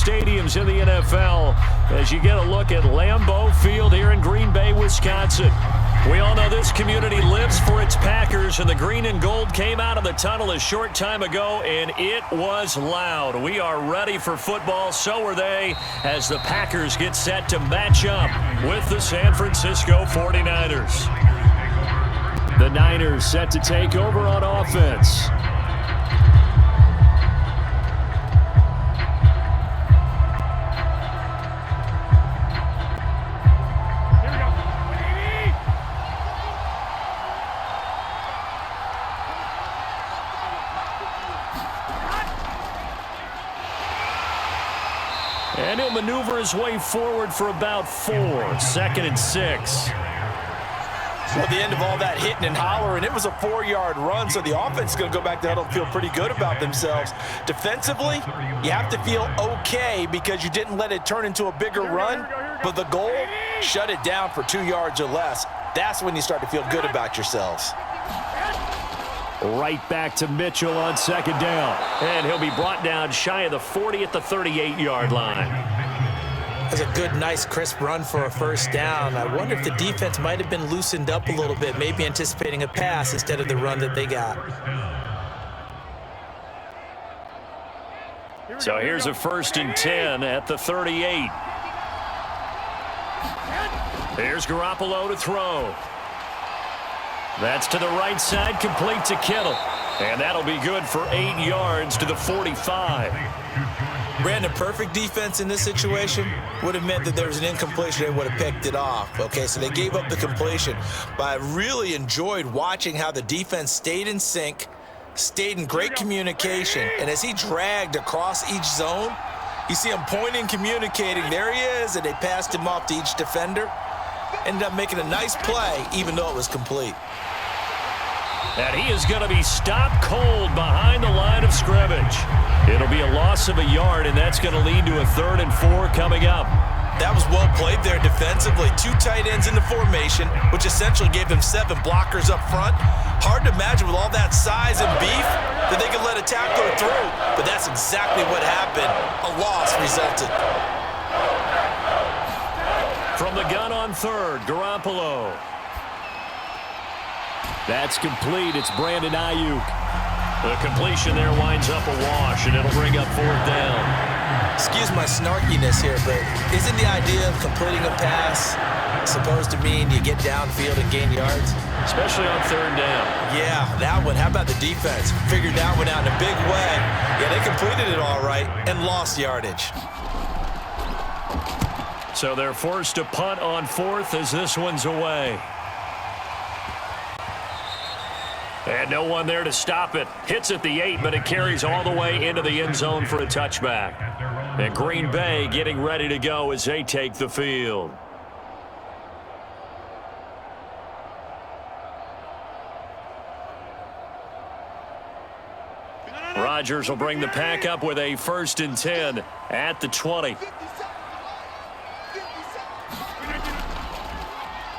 stadiums in the NFL as you get a look at Lambeau Field here in Green Bay, Wisconsin. We all know this community lives for its Packers, and the green and gold came out of the tunnel a short time ago, and it was loud. We are ready for football, so are they, as the Packers get set to match up with the San Francisco 49ers. The Niners set to take over on offense. And he'll maneuver his way forward for about 4. 2nd and 6. Well, the end of all that hitting and hollering, it was a 4-yard run, so the offense is going to go back to huddle and feel pretty good about themselves. Defensively, you have to feel okay because you didn't let it turn into a bigger run, but the goal, shut it down for 2 yards or less. That's when you start to feel good about yourselves. Right back to Mitchell on 2nd down. And he'll be brought down shy of the 40 at the 38-yard line. That's a good, nice, crisp run for a 1st down. I wonder if the defense might have been loosened up a little bit, maybe anticipating a pass instead of the run that they got. So here's a 1st and 10 at the 38. Here's Garoppolo to throw. That's to the right side, complete to Kittle. And that'll be good for 8 yards to the 45. Brandon, perfect defense in this situation would have meant that there was an incompletion. They would have picked it off. Okay, so they gave up the completion. But I really enjoyed watching how the defense stayed in sync, stayed in great communication. And as he dragged across each zone, you see him pointing, communicating. There he is, and they passed him off to each defender. Ended up making a nice play, even though it was complete. And he is going to be stopped cold behind the line of scrimmage. It'll be a loss of a yard, and that's going to lead to a 3rd and 4 coming up. That was well played there defensively. 2 tight ends in the formation, which essentially gave them 7 blockers up front. Hard to imagine with all that size and beef that they could let a tackler through. But that's exactly what happened. A loss resulted. From the gun on 3rd, Garoppolo. That's complete. It's Brandon Ayuk. The completion there winds up a wash, and it'll bring up 4th down. Excuse my snarkiness here, but isn't the idea of completing a pass supposed to mean you get downfield and gain yards? Especially on 3rd down. Yeah, that one. How about the defense? Figured that one out in a big way. Yeah, they completed it all right and lost yardage. So they're forced to punt on 4th as this one's away. And no one there to stop it. Hits at the 8, but it carries all the way into the end zone for a touchback. And Green Bay getting ready to go as they take the field. Rodgers will bring the pack up with a 1st and 10 at the 20.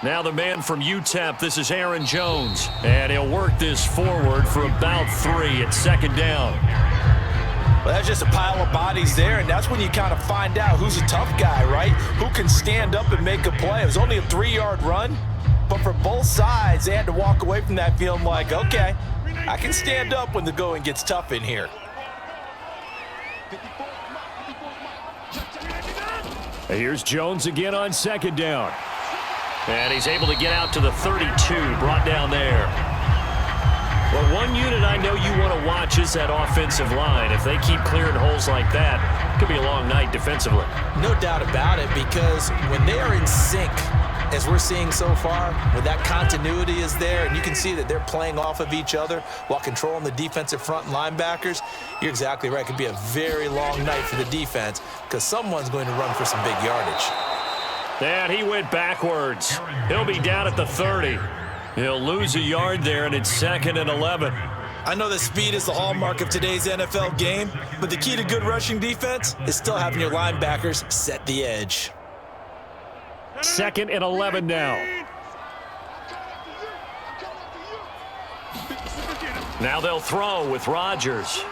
Now the man from UTEP, this is Aaron Jones. And he'll work this forward for about 3 at 2nd down. Well, that's just a pile of bodies there, and that's when you kind of find out who's a tough guy, right? Who can stand up and make a play. It was only a 3-yard run, but for both sides, they had to walk away from that feeling like, okay, I can stand up when the going gets tough in here. Here's Jones again on 2nd down. And he's able to get out to the 32, brought down there. Well, one unit I know you want to watch is that offensive line. If they keep clearing holes like that, it could be a long night defensively. No doubt about it, because when they are in sync, as we're seeing so far, when that continuity is there, and you can see that they're playing off of each other while controlling the defensive front and linebackers, you're exactly right. It could be a very long night for the defense because someone's going to run for some big yardage. And he went backwards. He'll be down at the 30. He'll lose a yard there, and it's 2nd and 11. I know that speed is the hallmark of today's NFL game, but the key to good rushing defense is still having your linebackers set the edge. 2nd and 11 now. Now they'll throw with Rodgers.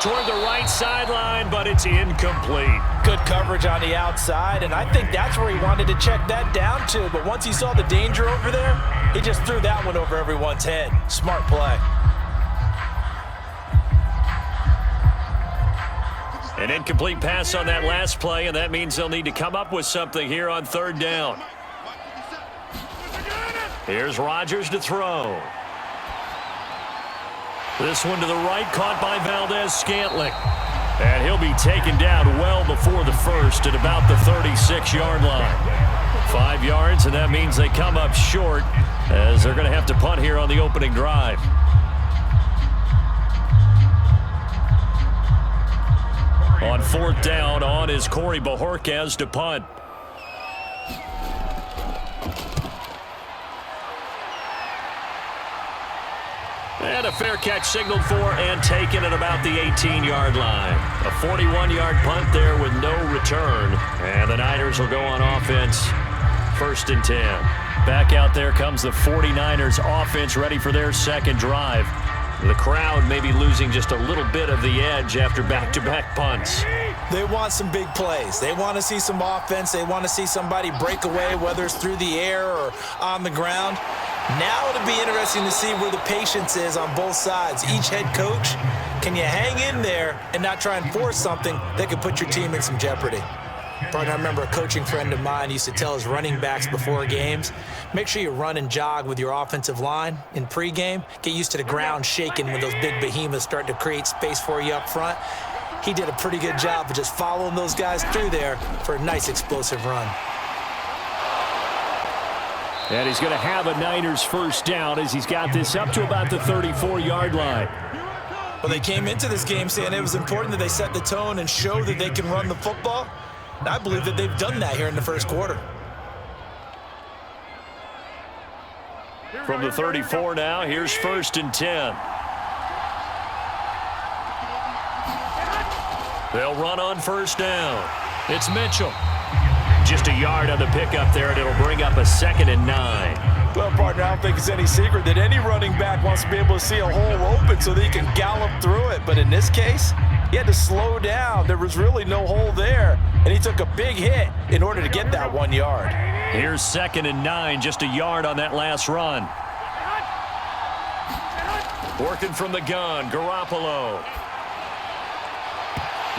Toward the right sideline, but it's incomplete. Good coverage on the outside, and I think that's where he wanted to check that down to. But once he saw the danger over there, he just threw that one over everyone's head. Smart play. An incomplete pass on that last play, and that means they'll need to come up with something here on third down. Here's Rodgers to throw. This one to the right, caught by Valdez-Scantling. And he'll be taken down well before the first at about the 36-yard line. 5 yards, and that means they come up short as they're going to have to punt here on the opening drive. On fourth down, on is Corey Bojorquez to punt. And a fair catch signaled for and taken at about the 18-yard line. A 41-yard punt there with no return. And the Niners will go on offense, 1st and 10. Back out there comes the 49ers offense ready for their second drive. The crowd may be losing just a little bit of the edge after back-to-back punts. They want some big plays. They want to see some offense. They want to see somebody break away, whether it's through the air or on the ground. Now it'll be interesting to see where the patience is on both sides. Each head coach, can you hang in there and not try and force something that could put your team in some jeopardy? Partner, I remember a coaching friend of mine used to tell his running backs before games, make sure you run and jog with your offensive line in pregame. Get used to the ground shaking when those big behemoths start to create space for you up front. He did a pretty good job of just following those guys through there for a nice explosive run. And he's going to have a Niners first down as he's got this up to about the 34-yard line. Well, they came into this game saying it was important that they set the tone and show that they can run the football. And I believe that they've done that here in the first quarter. From the 34 now, here's 1st and 10. They'll run on first down. It's Mitchell. Just a yard on the pickup there, and it'll bring up a 2nd and 9. Well, partner, I don't think it's any secret that any running back wants to be able to see a hole open so that he can gallop through it. But in this case, he had to slow down. There was really no hole there, and he took a big hit in order to get that 1 yard. Here's 2nd and 9, just a yard on that last run. Working from the gun, Garoppolo.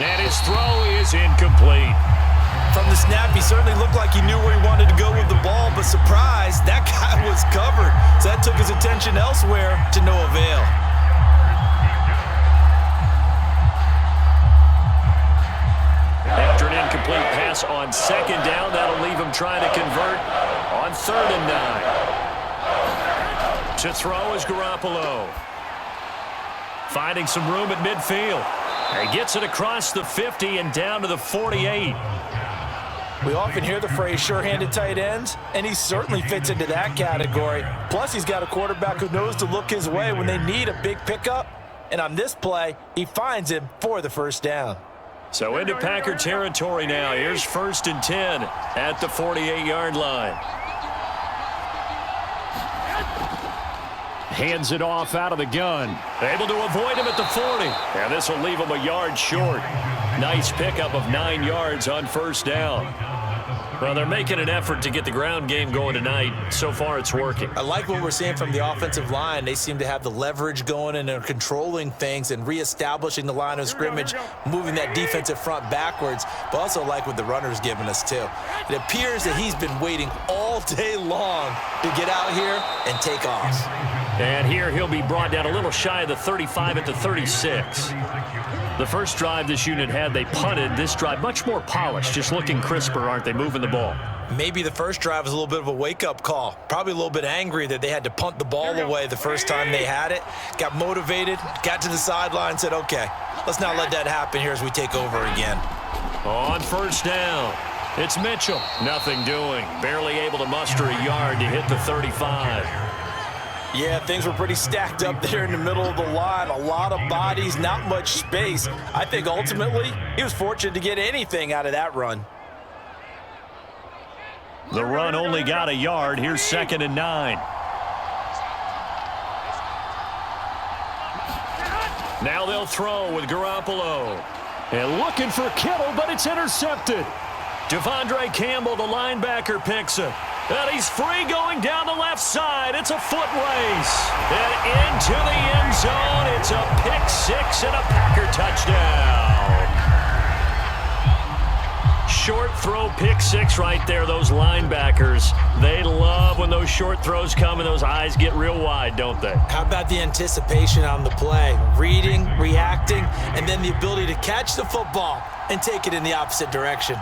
And his throw is incomplete. From the snap, he certainly looked like he knew where he wanted to go with the ball, but surprise, that guy was covered. So that took his attention elsewhere to no avail. After an incomplete pass on 2nd down, that'll leave him trying to convert on 3rd and 9. To throw is Garoppolo. Finding some room at midfield. He gets it across the 50 and down to the 48. We often hear the phrase sure-handed tight ends, and he certainly fits into that category. Plus, he's got a quarterback who knows to look his way when they need a big pickup. And on this play, he finds him for the first down. So into Packer territory now. Here's 1st and 10 at the 48-yard line. Hands it off out of the gun. Able to avoid him at the 40. And this will leave him a yard short. Nice pickup of 9 yards on first down. Well, they're making an effort to get the ground game going tonight. So far, it's working. I like what we're seeing from the offensive line. They seem to have the leverage going and they're controlling things and reestablishing the line of scrimmage, moving that defensive front backwards, but also like what the runner's giving us, too. It appears that he's been waiting all day long to get out here and take off. And here he'll be brought down a little shy of the 35 at the 36. The first drive this unit had, they punted. This drive, much more polished, just looking crisper, aren't they, moving the ball? Maybe the first drive was a little bit of a wake-up call. Probably a little bit angry that they had to punt the ball away the first time they had it. Got motivated, got to the sideline, said, okay, let's not let that happen here as we take over again. On first down, it's Mitchell. Nothing doing. Barely able to muster a yard to hit the 35. Yeah, things were pretty stacked up there in the middle of the line. A lot of bodies, not much space. I think ultimately he was fortunate to get anything out of that run. The run only got a yard. Here's 2nd and 9. Now they'll throw with Garoppolo. And looking for Kittle, but it's intercepted. Devondre Campbell, the linebacker, picks it. And he's free going down the left side. It's a foot race. And into the end zone. It's a pick six and a Packer touchdown. Short throw pick six right there. Those linebackers, they love when those short throws come and those eyes get real wide, don't they? How about the anticipation on the play? Reading, reacting, and then the ability to catch the football and take it in the opposite direction.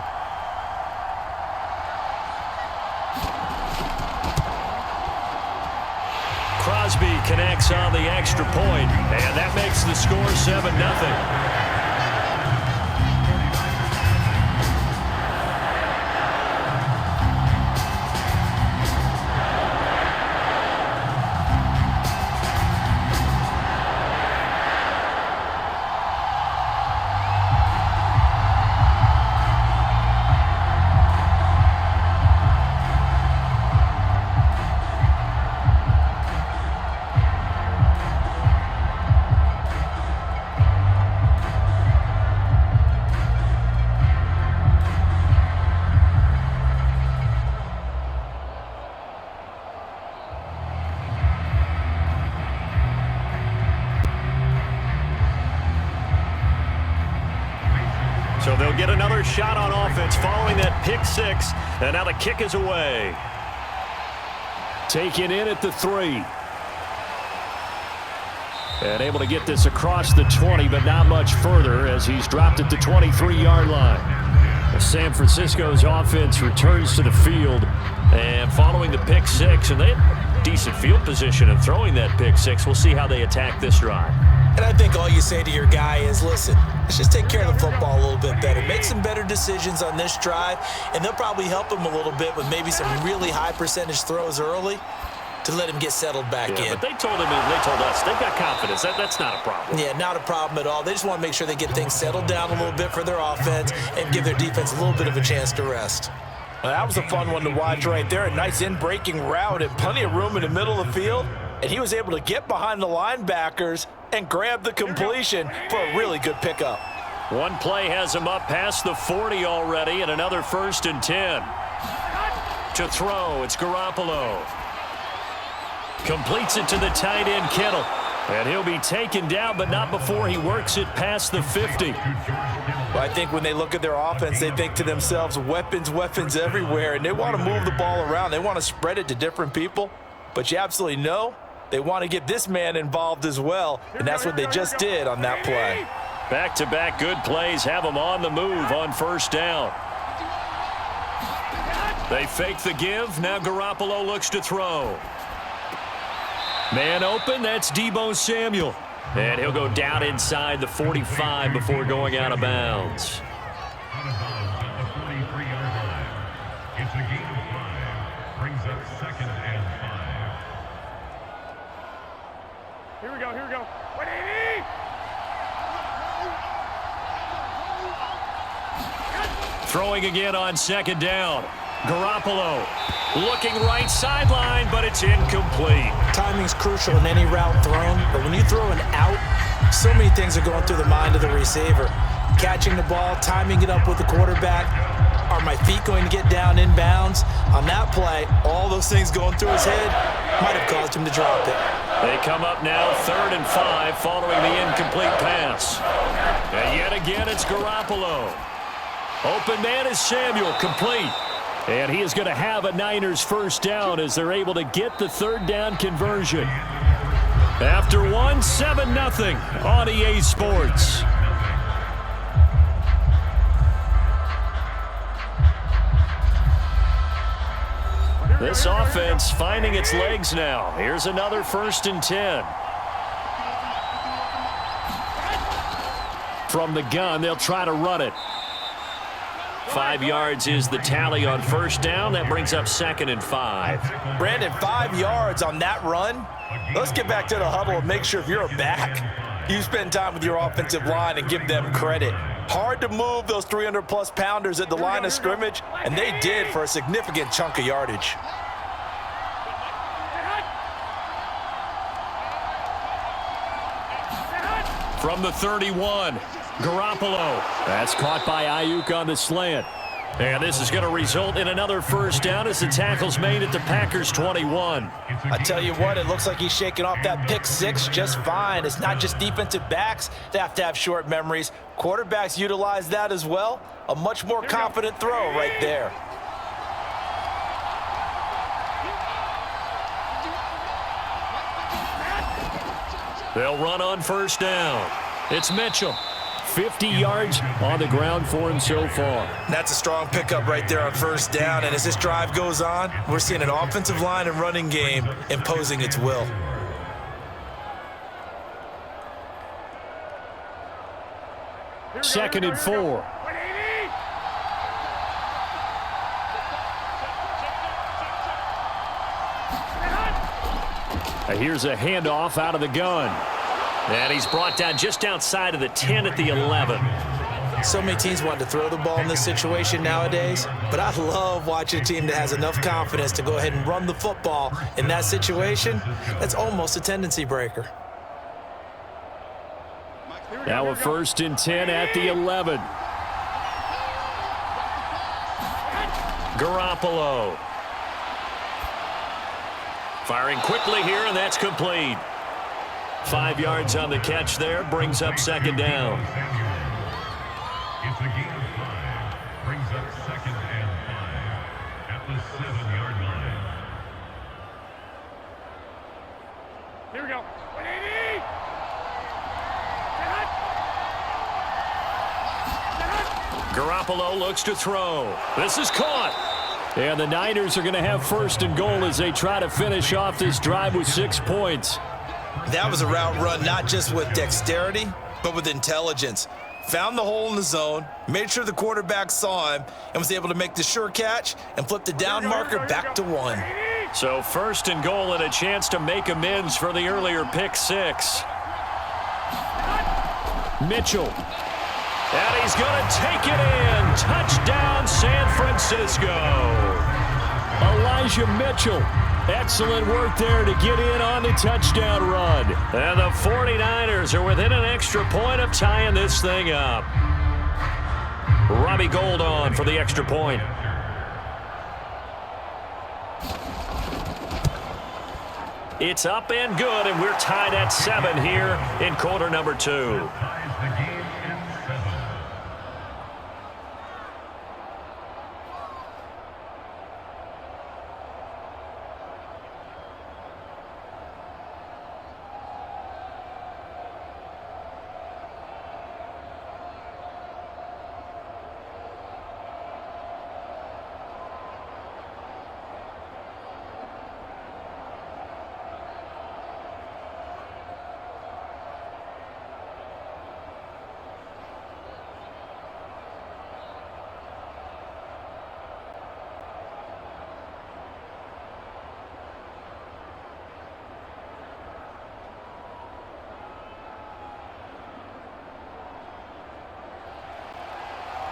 Crosby connects on the extra point, and that makes the score 7-0. So they'll get another shot on offense following that pick six. And now the kick is away. Taken in at the 3. And able to get this across the 20, but not much further as he's dropped at the 23-yard line. San Francisco's offense returns to the field. And following the pick six, and they had decent field position and throwing that pick six. We'll see how they attack this drive. And I think all you say to your guy is, listen, let's just take care of the football a little bit better. Make some better decisions on this drive, and they'll probably help him a little bit with maybe some really high percentage throws early to let him get settled back in. But they told him and they told us they've got confidence. That's not a problem. Yeah, not a problem at all. They just want to make sure they get things settled down a little bit for their offense and give their defense a little bit of a chance to rest. Well, that was a fun one to watch right there. A nice in-breaking route and plenty of room in the middle of the field. And he was able to get behind the linebackers and grab the completion for a really good pickup. One play has him up past the 40 already, and another 1st and 10. To throw, it's Garoppolo. Completes it to the tight end, Kittle. And he'll be taken down, but not before he works it past the 50. Well, I think when they look at their offense, they think to themselves, weapons, weapons everywhere, and they want to move the ball around. They want to spread it to different people. But you absolutely know they want to get this man involved as well, and that's what they just did on that play. Back-to-back good plays have them on the move on 1st down. They fake the give. Now Garoppolo looks to throw. Man open, that's Deebo Samuel. And he'll go down inside the 45 before going out of bounds. It's a gain of 5. Brings up 2nd and 5. Here we go, here we go. 180! Throwing again on 2nd down. Garoppolo looking right sideline, but it's incomplete. Timing's crucial in any route thrown, but when you throw an out, so many things are going through the mind of the receiver. Catching the ball, timing it up with the quarterback. Are my feet going to get down in bounds? On that play, all those things going through his head might have caused him to drop it. They come up now 3rd and 5 following the incomplete pass. And yet again, it's Garoppolo. Open man is Samuel, complete. And he is going to have a Niners 1st down as they're able to get the 3rd down conversion. After 7-0 on EA Sports. This offense finding its legs now. Here's another 1st and 10. From the gun, they'll try to run it. 5 yards is the tally on 1st down. That brings up 2nd and 5. Brandon, 5 yards on that run. Let's get back to the huddle and make sure if you're a back, you spend time with your offensive line and give them credit. Hard to move those 300-plus pounders at the line of scrimmage, and they did for a significant chunk of yardage. From the 31, Garoppolo. That's caught by Ayuk on the slant. And this is going to result in another first down as the tackle's made at the Packers' 21. I tell you what, it looks like he's shaking off that pick six just fine. It's not just defensive backs that have short memories. Quarterbacks utilize that as well. A much more confident throw right there. They'll run on first down. It's Mitchell. 50 yards on the ground for him so far. That's a strong pickup right there on first down. And as this drive goes on, we're seeing an offensive line and running game imposing its will. Second and 4. Here's a handoff out of the gun. And he's brought down just outside of the 10 at the 11. So many teams want to throw the ball in this situation nowadays, but I love watching a team that has enough confidence to go ahead and run the football in that situation. That's almost a tendency breaker. Now a first and 10 at the 11. Garoppolo. Firing quickly here, and that's complete. 5 yards on the catch there, brings up second down. It's a gain of 5. Brings up second and 5 at the 7-yard line. Here we go. 180. Garoppolo looks to throw. This is caught. And the Niners are going to have first and goal as they try to finish off this drive with 6 points. That was a route run not just with dexterity, but with intelligence. Found the hole in the zone, made sure the quarterback saw him, and was able to make the sure catch and flip the down marker back to 1. So first and goal and a chance to make amends for the earlier pick 6. Mitchell. And he's going to take it in. Touchdown, San Francisco. Elijah Mitchell. Excellent work there to get in on the touchdown run. And the 49ers are within an extra point of tying this thing up. Robbie Gould on for the extra point. It's up and good, and we're tied at 7 here in quarter number 2.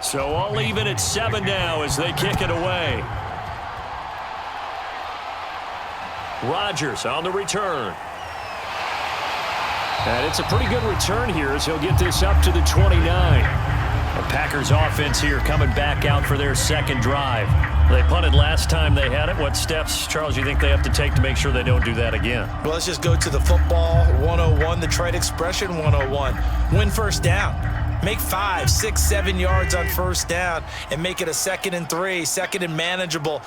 So all even at 7 now as they kick it away. Rodgers on the return. And it's a pretty good return here as he'll get this up to the 29. The Packers offense here coming back out for their second drive. They punted last time they had it. What steps, Charles, you think they have to take to make sure they don't do that again? Well, let's just go to the football 101, the trade expression 101. Win first down. Make 5, 6, 7 yards on first down and make it a 2nd and 3, 2nd and manageable.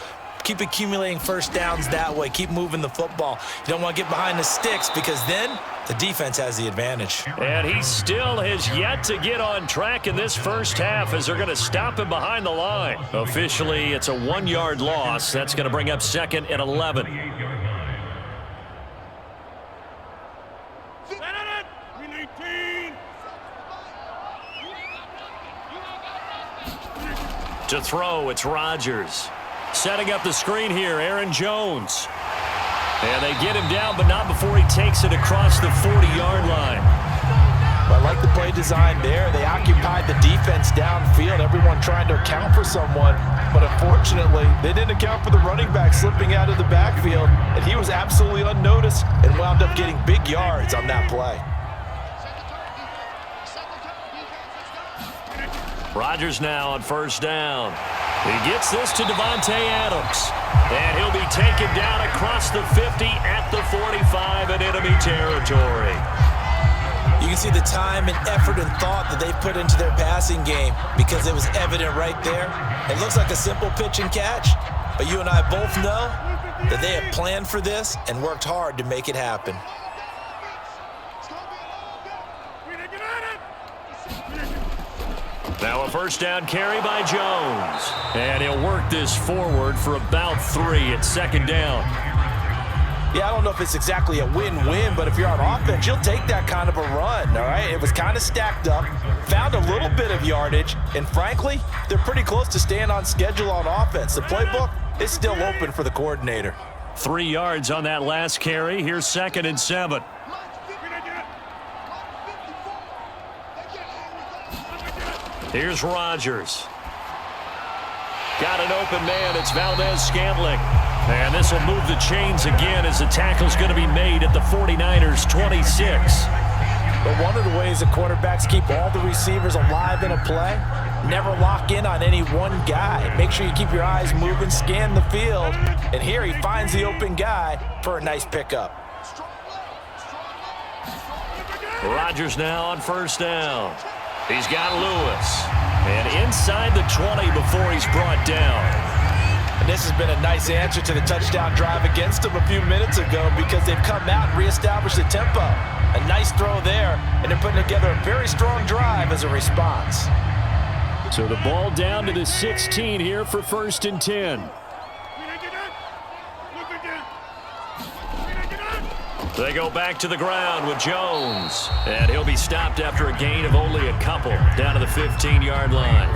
Keep accumulating first downs that way. Keep moving the football. You don't want to get behind the sticks because then the defense has the advantage. And he still has yet to get on track in this first half as they're going to stop him behind the line. Officially, it's a 1-yard loss. That's going to bring up 2nd and 11. To throw, it's Rodgers. Setting up the screen here, Aaron Jones. And they get him down, but not before he takes it across the 40-yard line. I like the play design there. They occupied the defense downfield, everyone trying to account for someone. But unfortunately, they didn't account for the running back slipping out of the backfield. And he was absolutely unnoticed and wound up getting big yards on that play. Rodgers now on first down. He gets this to Davante Adams. And he'll be taken down across the 50 at the 45 in enemy territory. You can see the time and effort and thought that they put into their passing game because it was evident right there. It looks like a simple pitch and catch, but you and I both know that they have planned for this and worked hard to make it happen. Now a first down carry by Jones. And he'll work this forward for about 3 at second down. Yeah, I don't know if it's exactly a win-win, but if you're on offense, you'll take that kind of a run, all right? It was kind of stacked up, found a little bit of yardage, and frankly, they're pretty close to staying on schedule on offense. The playbook is still open for the coordinator. 3 yards on that last carry. Here's 2nd and 7. Here's Rodgers. Got an open man. It's Valdez-Scantling. And this will move the chains again as the tackle's going to be made at the 49ers' 26. But one of the ways the quarterbacks keep all the receivers alive in a play, never lock in on any one guy. Make sure you keep your eyes moving, scan the field. And here he finds the open guy for a nice pickup. Rodgers now on first down. He's got Lewis. And inside the 20 before he's brought down. And this has been a nice answer to the touchdown drive against them a few minutes ago because they've come out and reestablished the tempo. A nice throw there, and they're putting together a very strong drive as a response. So the ball down to the 16 here for 1st and 10. They go back to the ground with Jones. And he'll be stopped after a gain of only a couple down to the 15-yard line.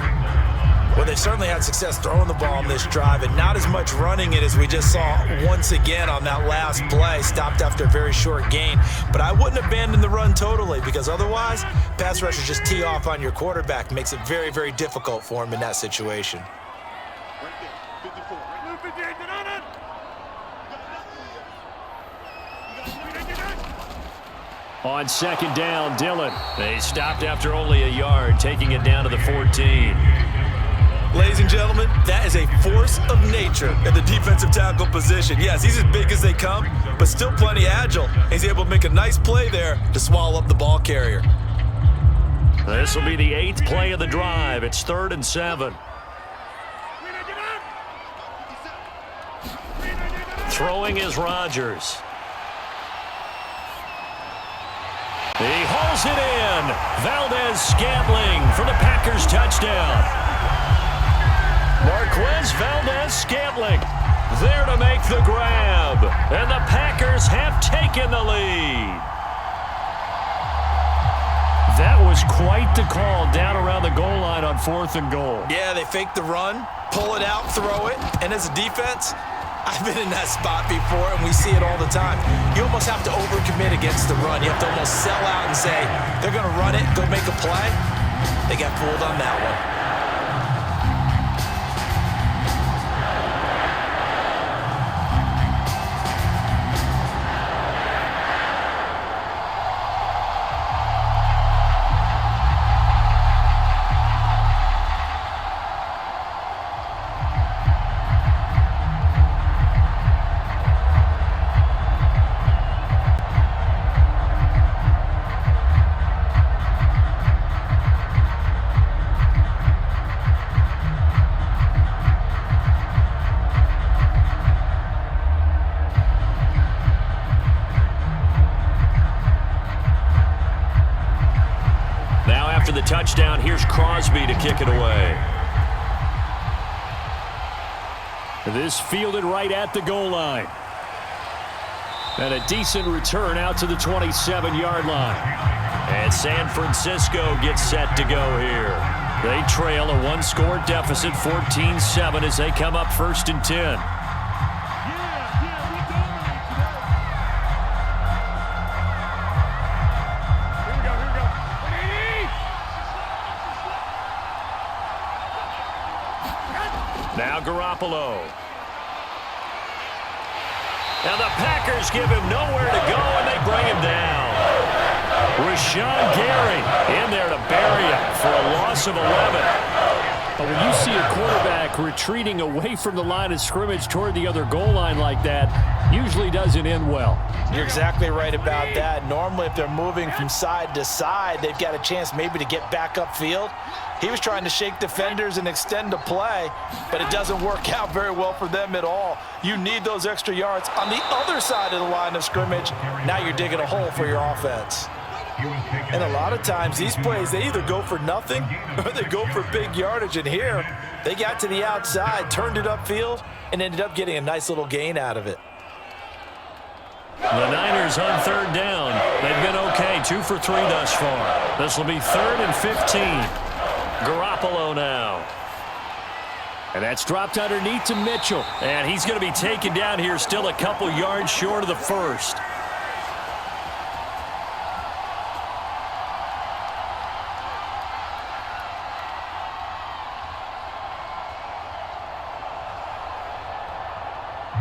Well, they've certainly had success throwing the ball on this drive and not as much running it as we just saw once again on that last play, stopped after a very short gain. But I wouldn't abandon the run totally because otherwise, pass rushers just tee off on your quarterback. Makes it very, very difficult for him in that situation. On 2nd down, Dillon. They stopped after only a yard, taking it down to the 14. Ladies and gentlemen, that is a force of nature at the defensive tackle position. Yes, he's as big as they come, but still plenty agile. He's able to make a nice play there to swallow up the ball carrier. This will be the 8th play of the drive. It's 3rd and 7. Throwing is Rodgers. He hauls it in. Valdez-Scantling for the Packers touchdown. Marquez Valdez-Scantling there to make the grab. And the Packers have taken the lead. That was quite the call down around the goal line on 4th and goal. Yeah, they fake the run, pull it out, throw it, and as a defense, I've been in that spot before, and we see it all the time. You almost have to overcommit against the run. You have to almost sell out and say, they're going to run it, go make a play. They got fooled on that one. The touchdown, here's Crosby to kick it away. This fielded right at the goal line. And a decent return out to the 27-yard line. And San Francisco gets set to go here. They trail a one-score deficit, 14-7, as they come up 1st and 10. Now Garoppolo. And the Packers give him nowhere to go, and they bring him down. Rashawn Gary in there to bury it for a loss of 11. But when you see a quarterback retreating away from the line of scrimmage toward the other goal line like that, usually doesn't end well. You're exactly right about that. Normally, if they're moving from side to side, they've got a chance maybe to get back upfield. He was trying to shake defenders and extend the play, but it doesn't work out very well for them at all. You need those extra yards on the other side of the line of scrimmage. Now you're digging a hole for your offense. And a lot of times, these plays, they either go for nothing or they go for big yardage. And here, they got to the outside, turned it upfield, and ended up getting a nice little gain out of it. The Niners on third down. They've been okay, 2 for 3 thus far. This will be 3rd and 15. Garoppolo now. And that's dropped underneath to Mitchell. And he's going to be taken down here, still a couple yards short of the first.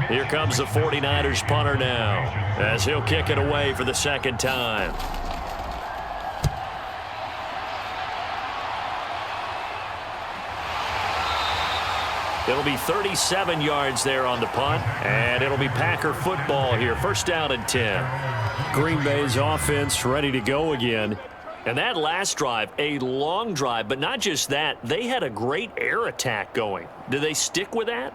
Here comes the 49ers punter now, as he'll kick it away for the second time. It'll be 37 yards there on the punt, and it'll be Packer football here. 1st down and 10. Green Bay's offense ready to go again. And that last drive, a long drive, but not just that. They had a great air attack going. Do they stick with that?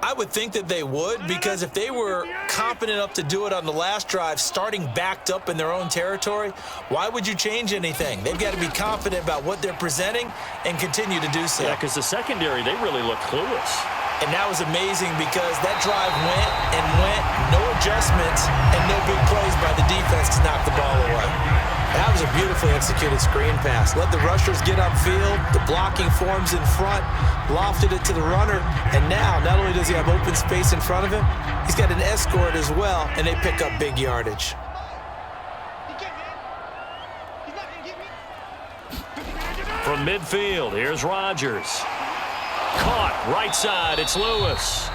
I would think that they would, because if they were confident enough to do it on the last drive, starting backed up in their own territory, why would you change anything? They've got to be confident about what they're presenting and continue to do so. Yeah, because the secondary, they really look clueless. And that was amazing because that drive went and went, no adjustments, and no big plays by the defense to knock the ball away. That was a beautifully executed screen pass. Let the rushers get upfield. The blocking forms in front. Lofted it to the runner. And now, not only does he have open space in front of him, he's got an escort as well, and they pick up big yardage. From midfield, here's Rodgers. Caught, right side, it's Lewis.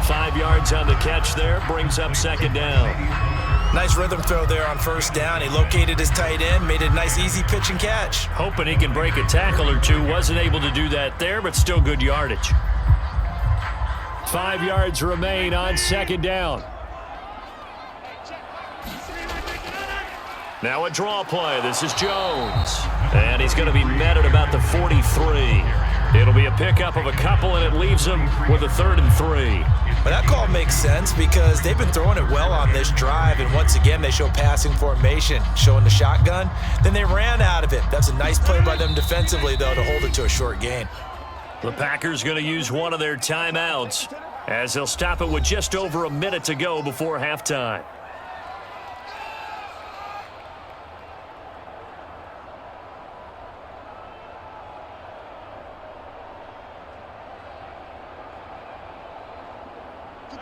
5 yards on the catch there, brings up 2nd down. Nice rhythm throw there on 1st down. He located his tight end, made it a nice easy pitch and catch. Hoping he can break a tackle or two. Wasn't able to do that there, but still good yardage. 5 yards remain on 2nd down. Now a draw play. This is Jones. And he's going to be met at about the 43. It'll be a pickup of a couple, and it leaves him with a 3rd and 3. But that call makes sense because they've been throwing it well on this drive, and once again they show passing formation, showing the shotgun. Then they ran out of it. That's a nice play by them defensively, though, to hold it to a short gain. The Packers going to use one of their timeouts as they'll stop it with just over a minute to go before halftime.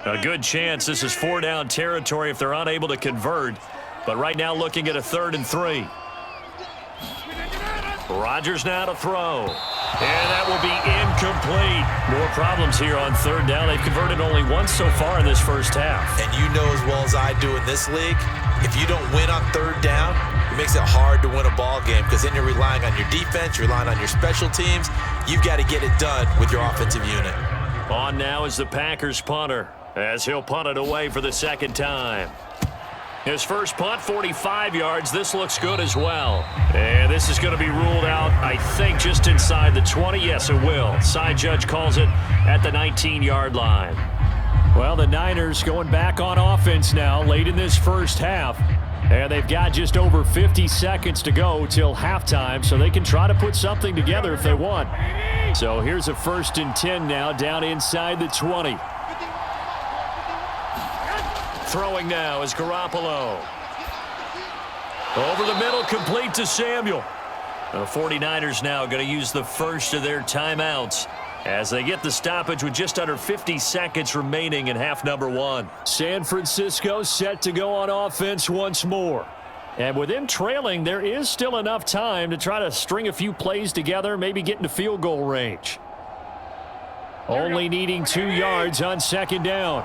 A good chance this is 4-down territory if they're unable to convert. But right now looking at a 3rd and 3. Rodgers now to throw. And that will be incomplete. More problems here on 3rd down. They've converted only once so far in this first half. And you know as well as I do in this league, if you don't win on 3rd down, it makes it hard to win a ball game because then you're relying on your defense, you're relying on your special teams. You've got to get it done with your offensive unit. On now is the Packers punter, as he'll punt it away for the 2nd time. His first punt, 45 yards. This looks good as well. And this is going to be ruled out, I think, just inside the 20. Yes, it will. Side judge calls it at the 19-yard line. Well, the Niners going back on offense now late in this first half. And they've got just over 50 seconds to go till halftime, so they can try to put something together if they want. So here's a 1st and 10 now down inside the 20. Throwing now is Garoppolo. Over the middle, complete to Samuel. The 49ers now going to use the first of their timeouts as they get the stoppage with just under 50 seconds remaining in half number 1. San Francisco set to go on offense once more. And with them trailing, there is still enough time to try to string a few plays together, maybe get into field goal range. Only needing 2 yards on 2nd down.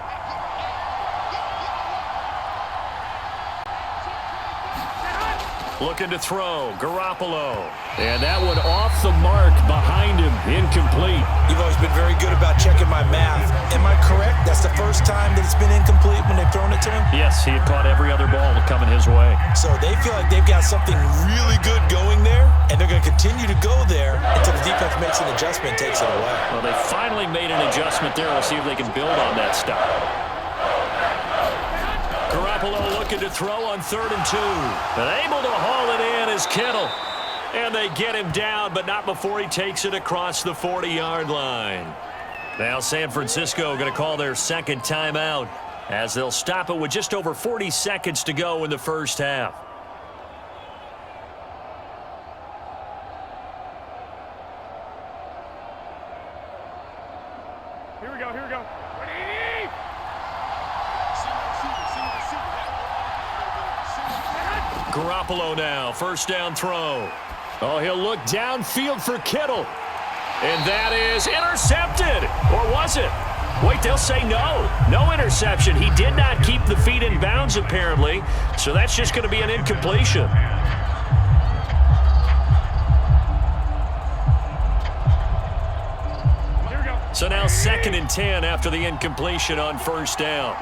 Looking to throw. Garoppolo. And that one off the mark behind him. Incomplete. You've always been very good about checking my math. Am I correct? That's the first time that it's been incomplete when they've thrown it to him? Yes, he had caught every other ball coming his way. So they feel like they've got something really good going there, and they're going to continue to go there until the defense makes an adjustment and takes it away. Well, they finally made an adjustment there. We'll see if they can build on that stop. Garoppolo looking to throw on 3rd and 2. And able to haul it in is Kittle. And they get him down, but not before he takes it across the 40-yard line. Now San Francisco going to call their second timeout as they'll stop it with just over 40 seconds to go in the first half. Here we go, here we go. Ready? Garoppolo now, first down throw. Oh, he'll look downfield for Kittle. And that is intercepted. Or was it? Wait, they'll say no. No interception. He did not keep the feet in bounds, apparently. So that's just going to be an incompletion. Here we go. So now 2nd and 10 after the incompletion on first down.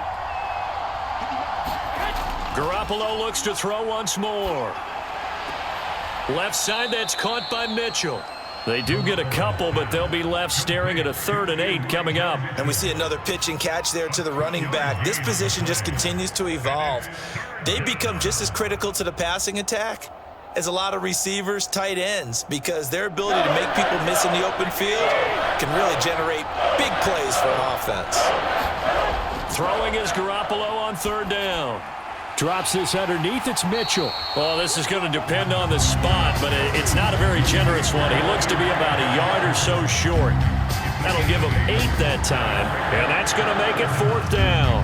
Garoppolo looks to throw once more. Left side, that's caught by Mitchell. They do get a couple, but they'll be left staring at a 3rd and 8 coming up. And we see another pitch and catch there to the running back. This position just continues to evolve. They become just as critical to the passing attack as a lot of receivers, tight ends, because their ability to make people miss in the open field can really generate big plays for an offense. Throwing is Garoppolo on 3rd down. Drops this underneath. It's Mitchell. Well, this is going to depend on the spot, but it's not a very generous one. He looks to be about a yard or so short. That'll give him 8 that time, and that's going to make it 4th down.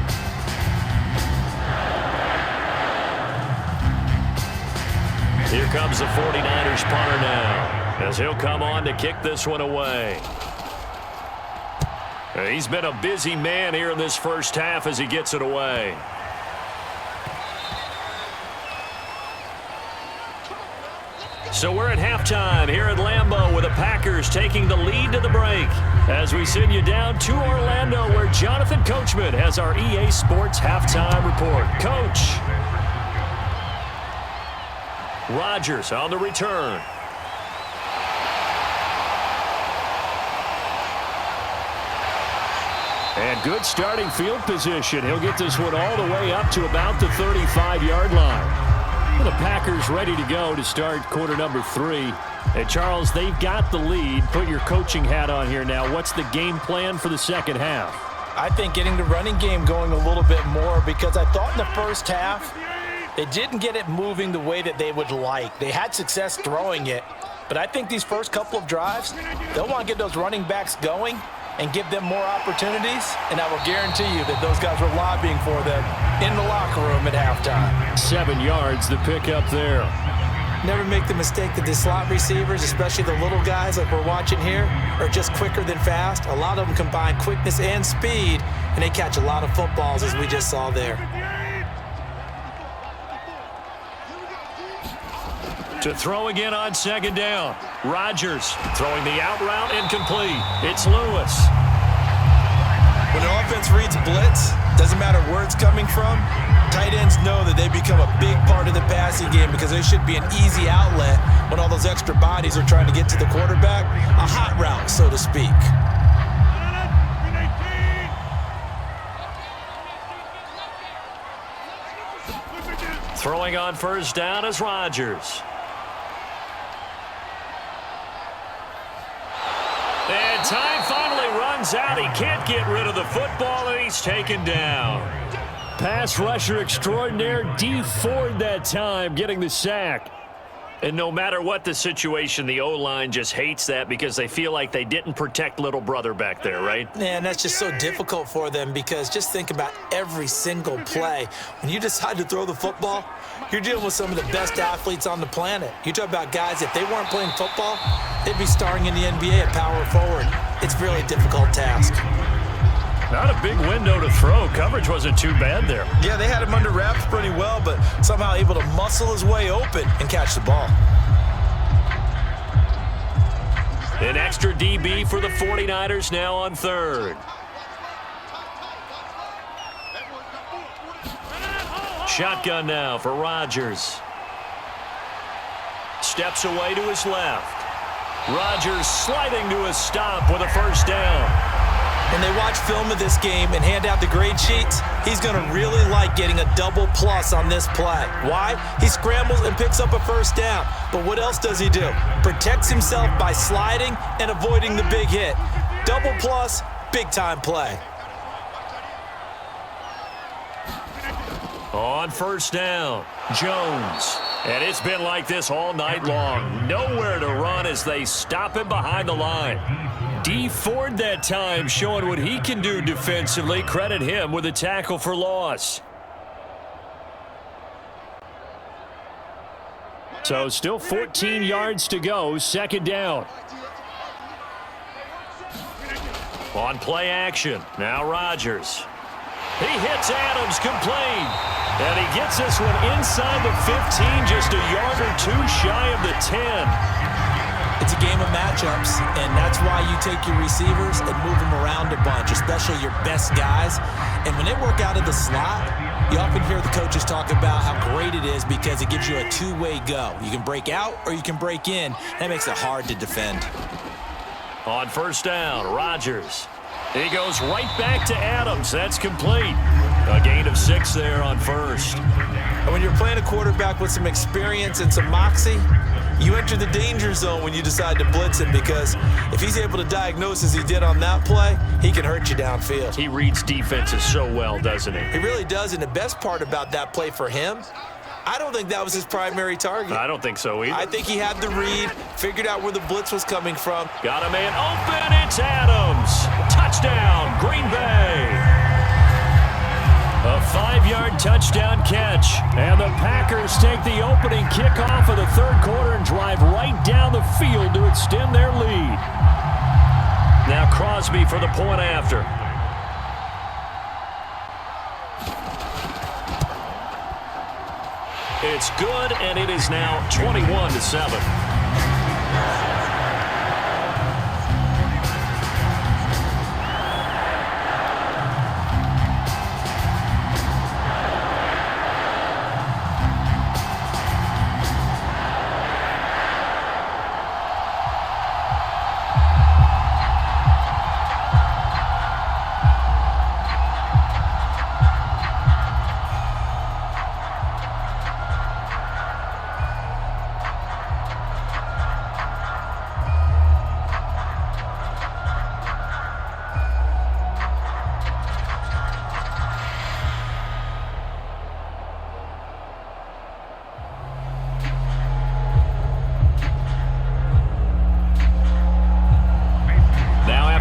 Here comes the 49ers punter now, as he'll come on to kick this one away. He's been a busy man here in this first half as he gets it away. So we're at halftime here at Lambeau with the Packers taking the lead to the break. As we send you down to Orlando where Jonathan Coachman has our EA Sports halftime report. Coach. Rodgers on the return. And good starting field position. He'll get this one all the way up to about the 35-yard line. The Packers ready to go to start quarter number 3. And Charles, they've got the lead. Put your coaching hat on here now. What's the game plan for the second half? I think getting the running game going a little bit more, because I thought in the first half they didn't get it moving the way that they would like. They had success throwing it, but I think these first couple of drives, they'll want to get those running backs going and give them more opportunities, and I will guarantee you that those guys were lobbying for them in the locker room at halftime. 7 yards the pick up there. Never make the mistake that the slot receivers, especially the little guys like we're watching here, are just quicker than fast. A lot of them combine quickness and speed, and they catch a lot of footballs, as we just saw there. To throw again on 2nd down. Rodgers throwing the out route incomplete. It's Lewis. When an offense reads blitz, doesn't matter where it's coming from, tight ends know that they become a big part of the passing game because there should be an easy outlet when all those extra bodies are trying to get to the quarterback. A hot route, so to speak. Throwing on first down is Rodgers. And time finally runs out. He can't get rid of the football, and he's taken down. Pass rusher extraordinaire, D. Ford that time, getting the sack. And no matter what the situation, the O-line just hates that because they feel like they didn't protect little brother back there, right? Man, that's just so difficult for them because just think about every single play. When you decide to throw the football, you're dealing with some of the best athletes on the planet. You talk about guys, if they weren't playing football, they'd be starring in the NBA at power forward. It's a really difficult task. Not a big window to throw. Coverage wasn't too bad there. Yeah, they had him under wraps pretty well, but somehow able to muscle his way open and catch the ball. An extra DB for the 49ers now on third. Shotgun now for Rodgers. Steps away to his left. Rodgers sliding to a stop with a first down. When they watch film of this game and hand out the grade sheets, he's going to really like getting a double plus on this play. Why? He scrambles and picks up a first down. But what else does he do? Protects himself by sliding and avoiding the big hit. Double plus, big-time play. On first down, Jones. And it's been like this all night long. Nowhere to run as they stop him behind the line. D Ford that time showing what he can do defensively. Credit him with a tackle for loss. So still 14 yards to go, second down. On play action, now Rodgers. He hits Adams complete. And he gets this one inside the 15, just a yard or two shy of the 10. It's a game of matchups, and that's why you take your receivers and move them around a bunch, especially your best guys. And when they work out of the slot, you often hear the coaches talk about how great it is because it gives you a two-way go. You can break out or you can break in. That makes it hard to defend. On first down, Rodgers. He goes right back to Adams. That's complete. A gain of 6 there on first. And when you're playing a quarterback with some experience and some moxie, you enter the danger zone when you decide to blitz him, because if he's able to diagnose as he did on that play, he can hurt you downfield. He reads defenses so well, doesn't he? He really does, and the best part about that play for him, I don't think that was his primary target. I don't think so either. I think he had the read, figured out where the blitz was coming from. Got a man open. It's Adams. Touchdown, Green Bay. A 5-yard touchdown catch. And the Packers take the opening kickoff of the third quarter and drive right down the field to extend their lead. Now Crosby for the point after. It's good, and it is now 21-7.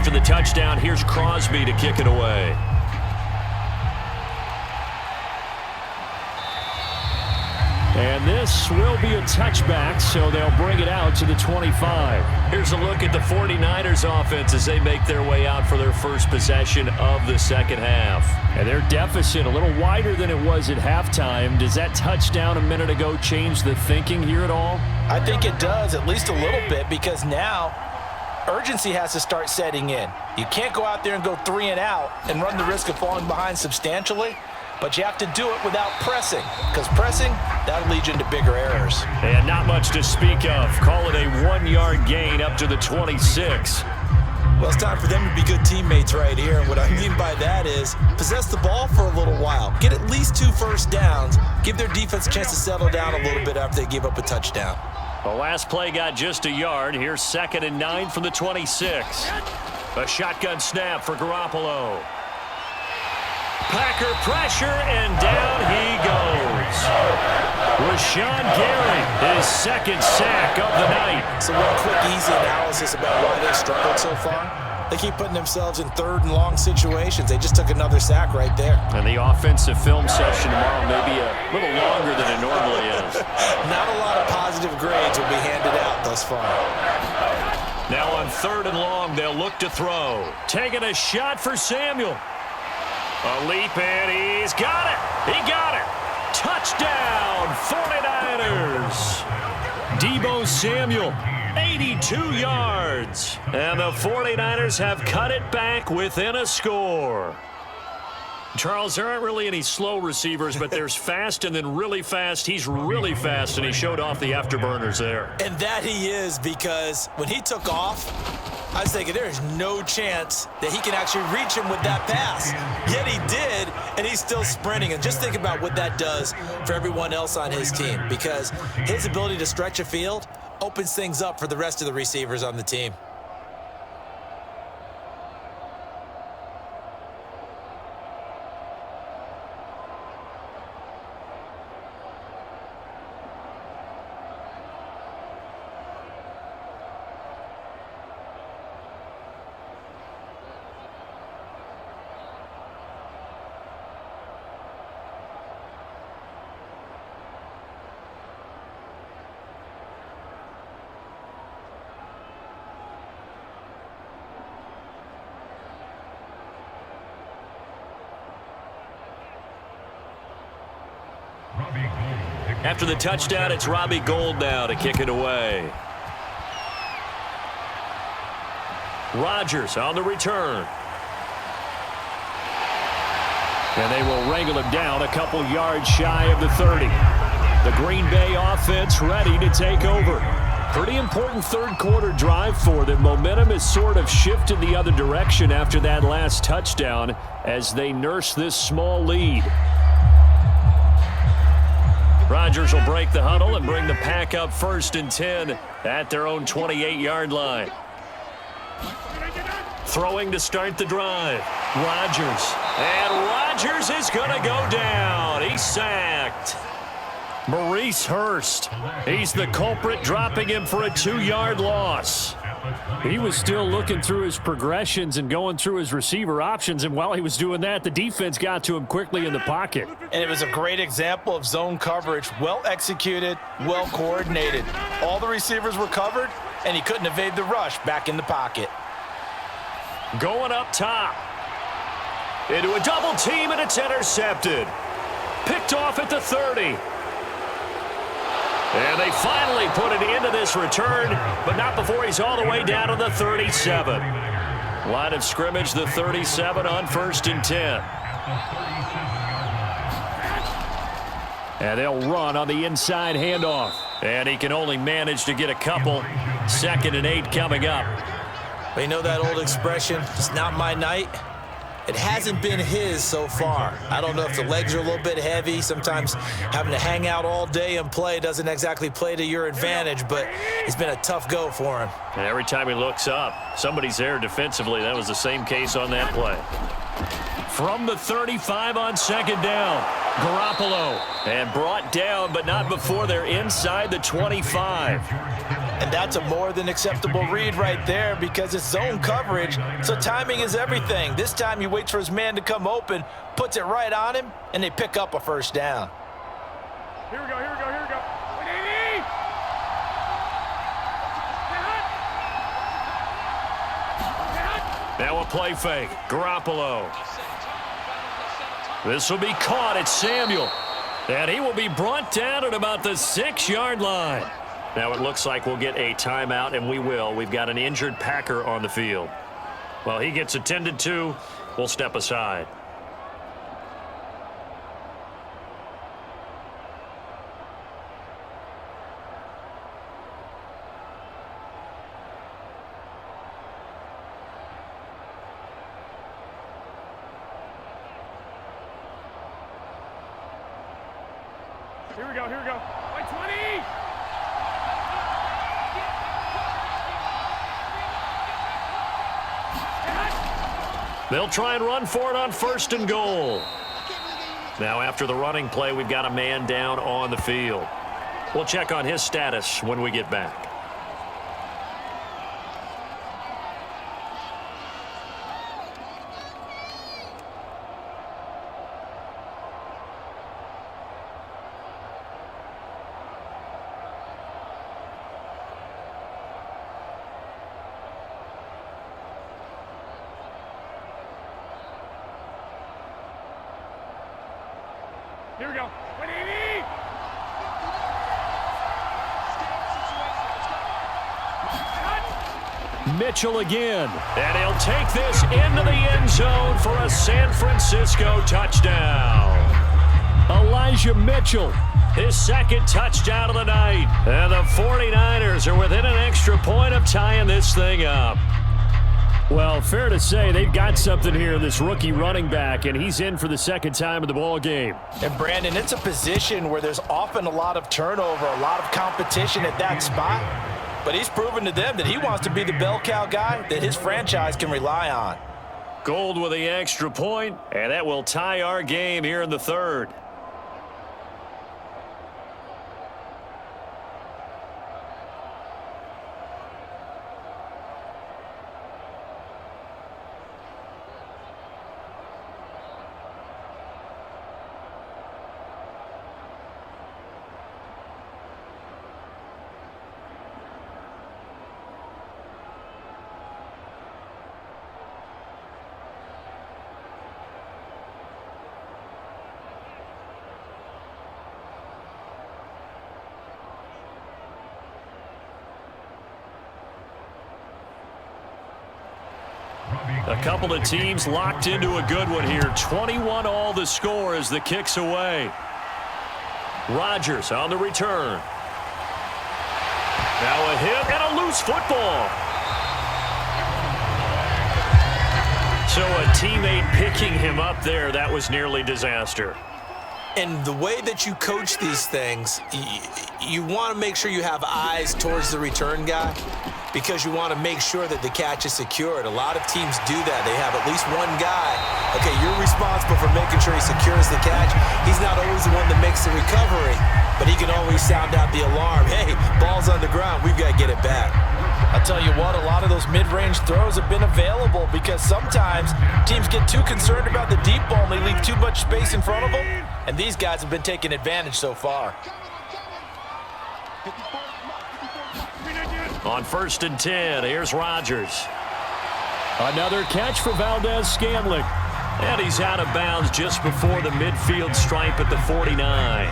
After the touchdown, here's Crosby to kick it away. And this will be a touchback, so they'll bring it out to the 25. Here's a look at the 49ers offense as they make their way out for their first possession of the second half. And their deficit a little wider than it was at halftime. Does that touchdown a minute ago change the thinking here at all? I think it does, at least a little bit, because now urgency has to start setting in. You can't go out there and go 3 and out and run the risk of falling behind substantially, but you have to do it without pressing, because pressing, that'll lead you into bigger errors. And not much to speak of. Call it a 1-yard gain up to the 26. Well, it's time for them to be good teammates right here. And what I mean by that is possess the ball for a little while. Get at least 2 first downs. Give their defense a chance to settle down a little bit after they give up a touchdown. The last play got just a yard. Here's 2nd and 9 from the 26. A shotgun snap for Garoppolo. Packer pressure, and down he goes. Rashawn Gary, his 2nd sack of the night. So one quick, easy analysis about why they struggled so far. They keep putting themselves in 3rd and long situations. They just took another sack right there. And the offensive film session tomorrow may be a little longer than it normally is. Not a lot of positive grades will be handed out thus far. Now on 3rd and long, they'll look to throw. Taking a shot for Samuel. A leap in. He's got it. He got it. Touchdown, 49ers. Deebo Samuel, 82 yards. And the 49ers have cut it back within a score. Charles, there aren't really any slow receivers, but there's fast and then really fast. He's really fast, and he showed off the afterburners there. And that he is, because when he took off, I was thinking there is no chance that he can actually reach him with that pass. Yet he did, and he's still sprinting. And just think about what that does for everyone else on his team, because his ability to stretch a field opens things up for the rest of the receivers on the team. After the touchdown, it's Robbie Gould now to kick it away. Rodgers on the return. And they will wrangle him down a couple yards shy of the 30. The Green Bay offense ready to take over. Pretty important third quarter drive for them. Momentum has sort of shifted the other direction after that last touchdown as they nurse this small lead. Rodgers will break the huddle and bring the pack up 1st and 10 at their own 28-yard line. Throwing to start the drive. Rodgers. And Rodgers is going to go down. He's sacked. Maurice Hurst. He's the culprit, dropping him for a 2-yard loss. He was still looking through his progressions and going through his receiver options, and while he was doing that, the defense got to him quickly in the pocket. And it was a great example of zone coverage. Well executed, well coordinated. All the receivers were covered, and he couldn't evade the rush back in the pocket. Going up top. Into a double team, and it's intercepted. Picked off at the 30. And they finally put it into this return, but not before he's all the way down to the 37. Line of scrimmage, the 37 on 1st and 10. And they'll run on the inside handoff. And he can only manage to get a couple. 2nd and 8 coming up. But you know that old expression, it's not my night? It hasn't been his so far. I don't know if the legs are a little bit heavy. Sometimes having to hang out all day and play doesn't exactly play to your advantage, but it's been a tough go for him. And every time he looks up, somebody's there defensively. That was the same case on that play. From the 35 on 2nd down, Garoppolo. And brought down, but not before they're inside the 25. And that's a more than acceptable read right there because it's zone coverage, so timing is everything. This time he waits for his man to come open, puts it right on him, and they pick up a 1st down. Here we go. Now a play fake. Garoppolo. This will be caught at Samuel. And he will be brought down at about the 6-yard line. Now it looks like we'll get a timeout, and we will. We've got an injured Packer on the field. Well, he gets attended to. We'll step aside. Here we go. Like 20. They'll try and run for it on 1st and goal. Now after the running play, we've got a man down on the field. We'll check on his status when we get back. Here we go. 180. Mitchell again. And he'll take this into the end zone for a San Francisco touchdown. Elijah Mitchell. His second touchdown of the night. And the 49ers are within an extra point of tying this thing up. Well, fair to say they've got something here, this rookie running back, and he's in for the second time in the ball game. And Brandon, it's a position where there's often a lot of turnover, a lot of competition at that spot. But he's proven to them that he wants to be the bell cow guy that his franchise can rely on. Gold with the extra point, and that will tie our game here in the third. A couple of teams locked into a good one here. 21-all the score as the kick's away. Rodgers on the return. Now a hit and a loose football. So a teammate picking him up there, that was nearly disaster. And the way that you coach these things, you want to make sure you have eyes towards the return guy because you want to make sure that the catch is secured. A lot of teams do that. They have at least one guy. Okay, you're responsible for making sure he secures the catch. He's not always the one that makes the recovery, but he can always sound out the alarm. Hey, ball's on the ground. We've got to get it back. I'll tell you what, a lot of those mid-range throws have been available because sometimes teams get too concerned about the deep ball and they leave too much space in front of them, and these guys have been taking advantage so far. On 1st and 10, here's Rodgers. Another catch for Valdez-Scantling. And he's out of bounds just before the midfield stripe at the 49.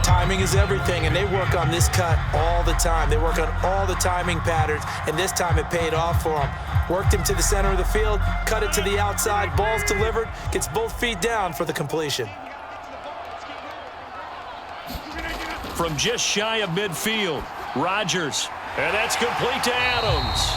Timing is everything, and they work on this cut all the time. They work on all the timing patterns, and this time it paid off for them. Worked him to the center of the field, cut it to the outside, ball's delivered, gets both feet down for the completion. From just shy of midfield, Rodgers, and that's complete to Adams.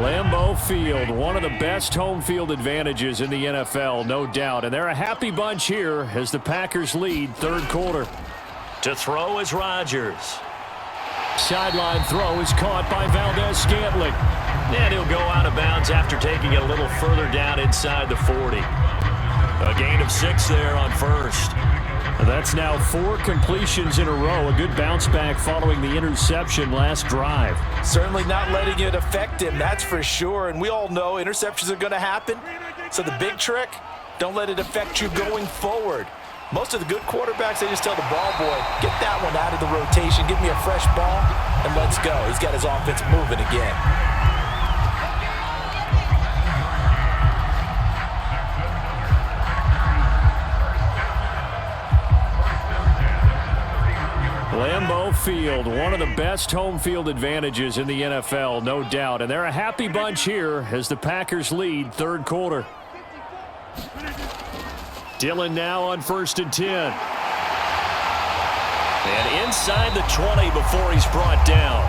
Lambeau Field, one of the best home field advantages in the NFL, no doubt. And they're a happy bunch here as the Packers lead third quarter. To throw is Rodgers. Sideline throw is caught by Valdez-Scantling. And he'll go out of bounds after taking it a little further down inside the 40. A gain of 6 there on first. That's now 4 completions in a row. A good bounce back following the interception last drive. Certainly not letting it affect him, that's for sure. And we all know interceptions are going to happen. So the big trick, don't let it affect you going forward. Most of the good quarterbacks, they just tell the ball boy, get that one out of the rotation, give me a fresh ball, and let's go. He's got his offense moving again. Lambeau Field, one of the best home field advantages in the NFL, no doubt. And they're a happy bunch here as the Packers lead third quarter. Dillon now on 1st and 10. And inside the 20 before he's brought down.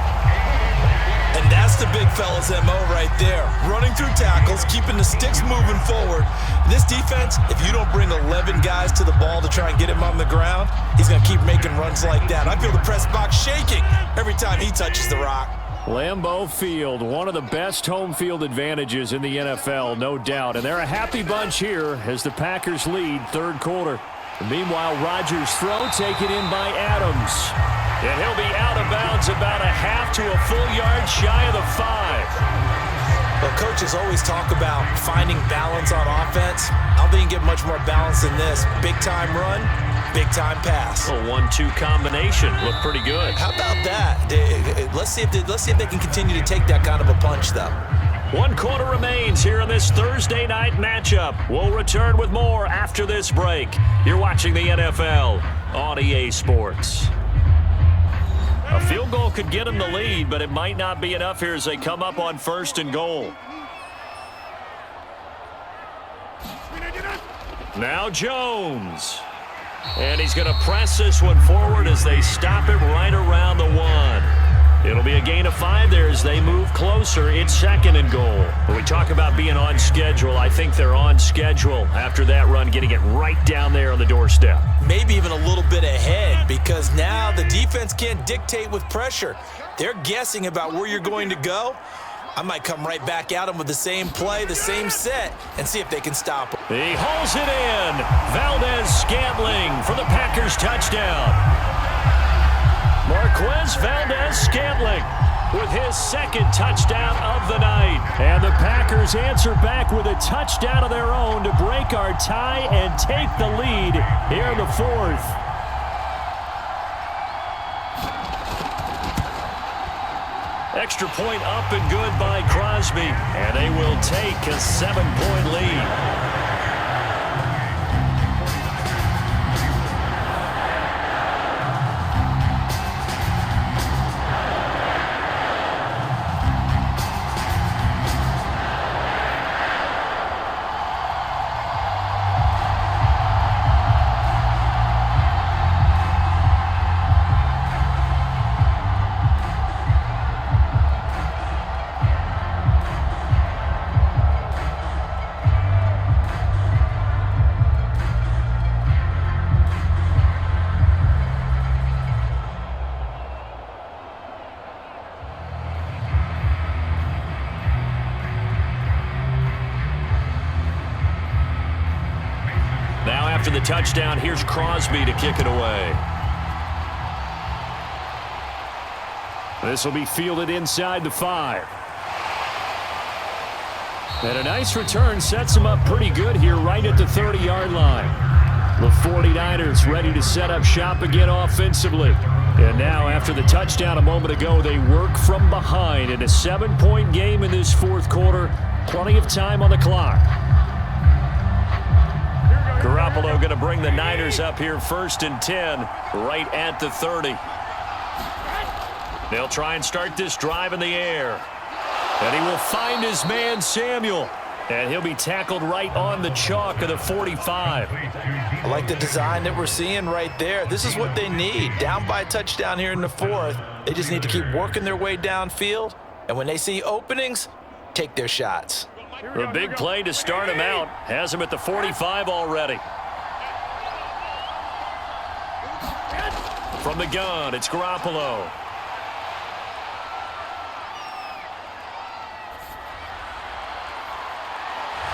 And that's the big fella's MO right there. Running through tackles, keeping the sticks moving forward. This defense, if you don't bring 11 guys to the ball to try and get him on the ground, he's going to keep making runs like that. I feel the press box shaking every time he touches the rock. Lambeau Field, one of the best home field advantages in the NFL, no doubt. And they're a happy bunch here as the Packers lead third quarter. Meanwhile, Rodgers' throw taken in by Adams. And he'll be out of bounds about a half to a full yard shy of the 5. Well, coaches always talk about finding balance on offense. I don't think you can get much more balance than this. Big-time run, big-time pass. A 1-2 combination. Looked pretty good. How about that? Let's see if they can continue to take that kind of a punch, though. 1 quarter remains here in this Thursday night matchup. We'll return with more after this break. You're watching the NFL on EA Sports. A field goal could get them the lead, but it might not be enough here as they come up on 1st and goal. Now Jones. And he's going to press this one forward as they stop it right around the 1. It'll be a gain of 5 there as they move closer. It's 2nd and goal. When we talk about being on schedule, I think they're on schedule after that run, getting it right down there on the doorstep. Maybe even a little bit ahead, because now the defense can't dictate with pressure. They're guessing about where you're going to go. I might come right back at them with the same play, the same set, and see if they can stop them. He hauls it in. Valdez-Scantling for the Packers touchdown. Marquez Valdez-Scantling with his 2nd touchdown of the night. And the Packers answer back with a touchdown of their own to break our tie and take the lead here in the 4th. Extra point up and good by Crosby. And they will take a 7-point lead. After the touchdown, here's Crosby to kick it away. This will be fielded inside the 5. And a nice return sets him up pretty good here right at the 30-yard line. The 49ers ready to set up shop again offensively. And now after the touchdown a moment ago, they work from behind in a 7-point game in this 4th quarter. Plenty of time on the clock. Garoppolo going to bring the Niners up here 1st and 10 right at the 30. They'll try and start this drive in the air. And he will find his man Samuel. And he'll be tackled right on the chalk of the 45. I like the design that we're seeing right there. This is what they need. Down by a touchdown here in the 4th. They just need to keep working their way downfield. And when they see openings, take their shots. The big play to start him out has him at the 45 already. From the gun, it's Garoppolo.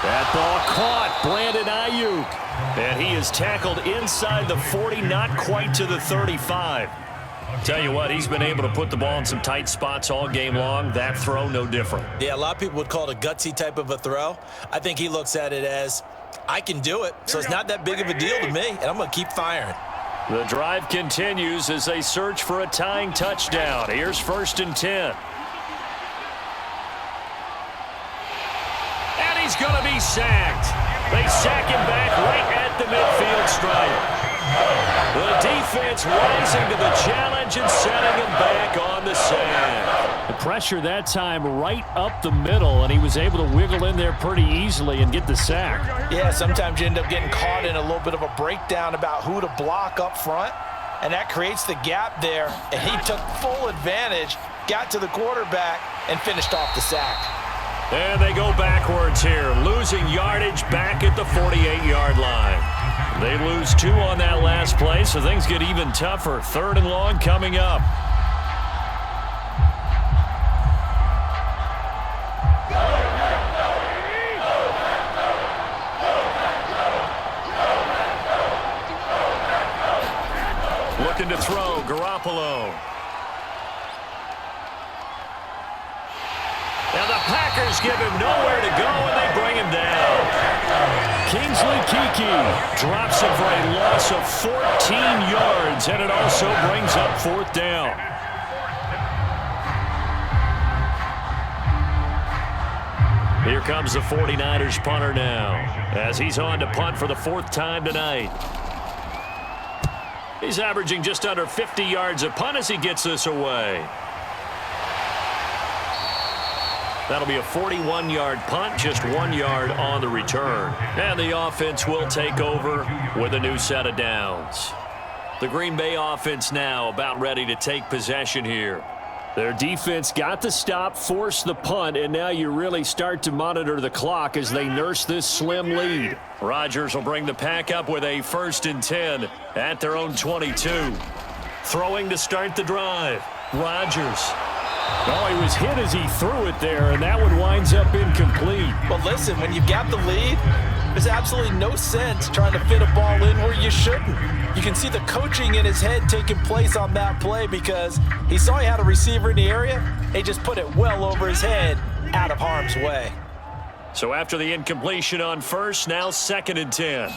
That ball caught. Brandon Ayuk. And he is tackled inside the 40, not quite to the 35. Tell you what, he's been able to put the ball in some tight spots all game long. That throw, no different. Yeah, a lot of people would call it a gutsy type of a throw. I think he looks at it as, I can do it, so it's not that big of a deal to me, and I'm going to keep firing. The drive continues as they search for a tying touchdown. Here's 1st and 10. And he's going to be sacked. They sack him back right at the midfield stripe. The defense rising to the challenge and setting him back on the sack. The pressure that time right up the middle, and he was able to wiggle in there pretty easily and get the sack. Yeah, sometimes you end up getting caught in a little bit of a breakdown about who to block up front, and that creates the gap there, and he took full advantage, got to the quarterback, and finished off the sack. And they go backwards here, losing yardage back at the 48-yard line. They lose 2 on that last play, so things get even tougher. 3rd and long coming up. Looking to throw, Garoppolo. And the Packers just give him nowhere to go, and they bring him down. Kingsley Keke drops him for a loss of 14 yards, and it also brings up 4th down. Here comes the 49ers punter now, as he's on to punt for the 4th time tonight. He's averaging just under 50 yards a punt as he gets this away. That'll be a 41-yard punt, just 1 yard on the return. And the offense will take over with a new set of downs. The Green Bay offense now about ready to take possession here. Their defense got the stop, forced the punt, and now you really start to monitor the clock as they nurse this slim lead. Rodgers will bring the pack up with a 1st and 10 at their own 22. Throwing to start the drive. Rodgers. Oh, he was hit as he threw it there, and that one winds up incomplete. Well, listen, when you've got the lead, there's absolutely no sense trying to fit a ball in where you shouldn't. You can see the coaching in his head taking place on that play because he saw he had a receiver in the area. He just put it well over his head, out of harm's way. So after the incompletion on 1st, now 2nd and 10.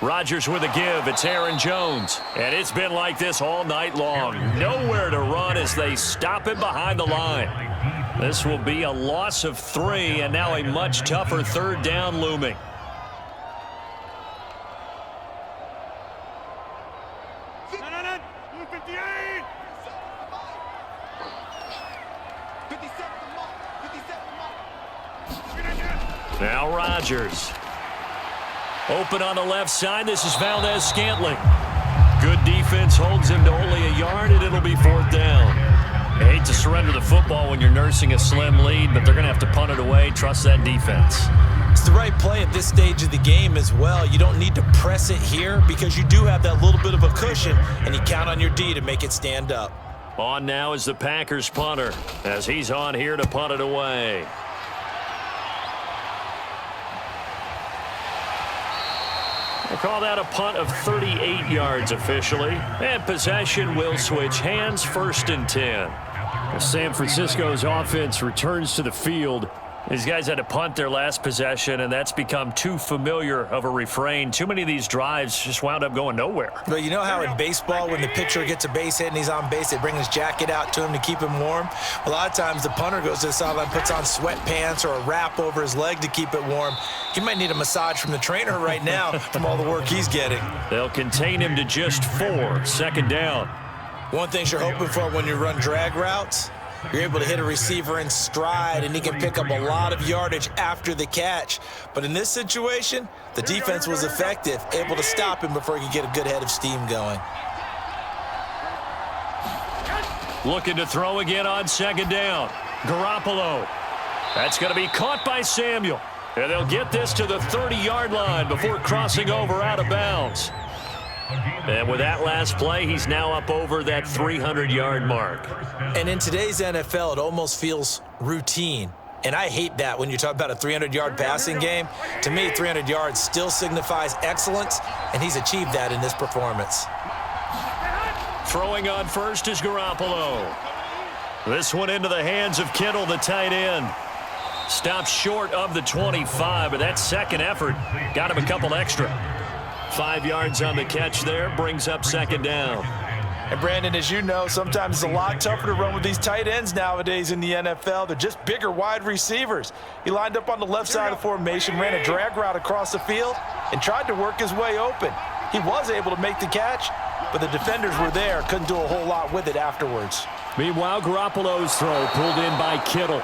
Rodgers with a give. It's Aaron Jones. And it's been like this all night long. Nowhere to run as they stop him behind the line. This will be a loss of 3, and now a much tougher 3rd down looming. Now Rodgers. Open on the left side. This is Valdez-Scantling. Good defense holds him to only a yard, and it'll be 4th down. I hate to surrender the football when you're nursing a slim lead, but they're going to have to punt it away. Trust that defense. It's the right play at this stage of the game as well. You don't need to press it here because you do have that little bit of a cushion, and you count on your D to make it stand up. On now is the Packers punter as he's on here to punt it away. We'll call that a punt of 38 yards officially. And possession will switch hands, 1st and 10. San Francisco's offense returns to the field. These guys had to punt their last possession, and that's become too familiar of a refrain. Too many of these drives just wound up going nowhere. But you know how in baseball, when the pitcher gets a base hit and he's on base, they bring his jacket out to him to keep him warm? A lot of times the punter goes to the sideline, puts on sweatpants or a wrap over his leg to keep it warm. He might need a massage from the trainer right now from all the work he's getting. They'll contain him to just 4, 2nd down. One thing you're hoping for when you run drag routes, you're able to hit a receiver in stride, and he can pick up a lot of yardage after the catch. But in this situation, the defense was effective, able to stop him before he could get a good head of steam going. Looking to throw again on 2nd down. Garoppolo. That's going to be caught by Samuel. And they'll get this to the 30-yard line before crossing over out of bounds. And with that last play, he's now up over that 300-yard mark. And in today's NFL, it almost feels routine. And I hate that when you talk about a 300-yard passing game. To me, 300 yards still signifies excellence, and he's achieved that in this performance. Throwing on 1st is Garoppolo. This one into the hands of Kittle, the tight end. Stops short of the 25, but that 2nd effort got him a couple extra. 5 yards on the catch there, brings up 2nd down. And Brandon, as you know, sometimes it's a lot tougher to run with these tight ends nowadays in the NFL. They're just bigger wide receivers. He lined up on the left side of the formation, ran a drag route across the field, and tried to work his way open. He was able to make the catch, but the defenders were there, couldn't do a whole lot with it afterwards. Meanwhile, Garoppolo's throw pulled in by Kittle.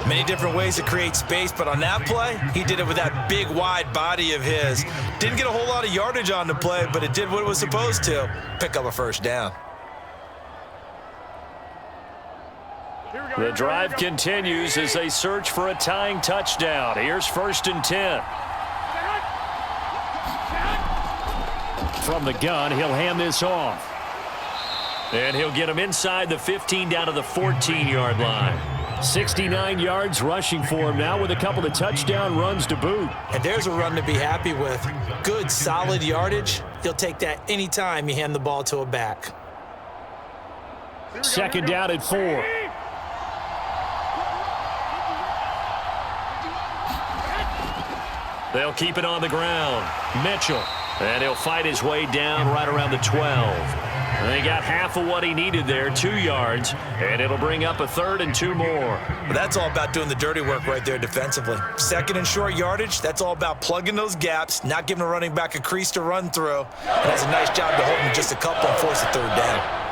Many different ways to create space, but on that play, he did it with that big, wide body of his. Didn't get a whole lot of yardage on the play, but it did what it was supposed to, pick up a 1st down. The drive continues as they search for a tying touchdown. Here's 1st and 10. From the gun, he'll hand this off. And he'll get him inside the 15 down to the 14-yard line. 69 yards rushing for him now with a couple of touchdown runs to boot. And there's a run to be happy with. Good, solid yardage. He'll take that anytime you hand the ball to a back. 2nd down at 4. They'll keep it on the ground. Mitchell. And he'll fight his way down right around the 12. And they got half of what he needed there, 2 yards. And it'll bring up a 3rd and 2 more. But that's all about doing the dirty work right there defensively. 2nd and short yardage, that's all about plugging those gaps, not giving a running back a crease to run through. And that's a nice job to hold him just a couple and force a 3rd down.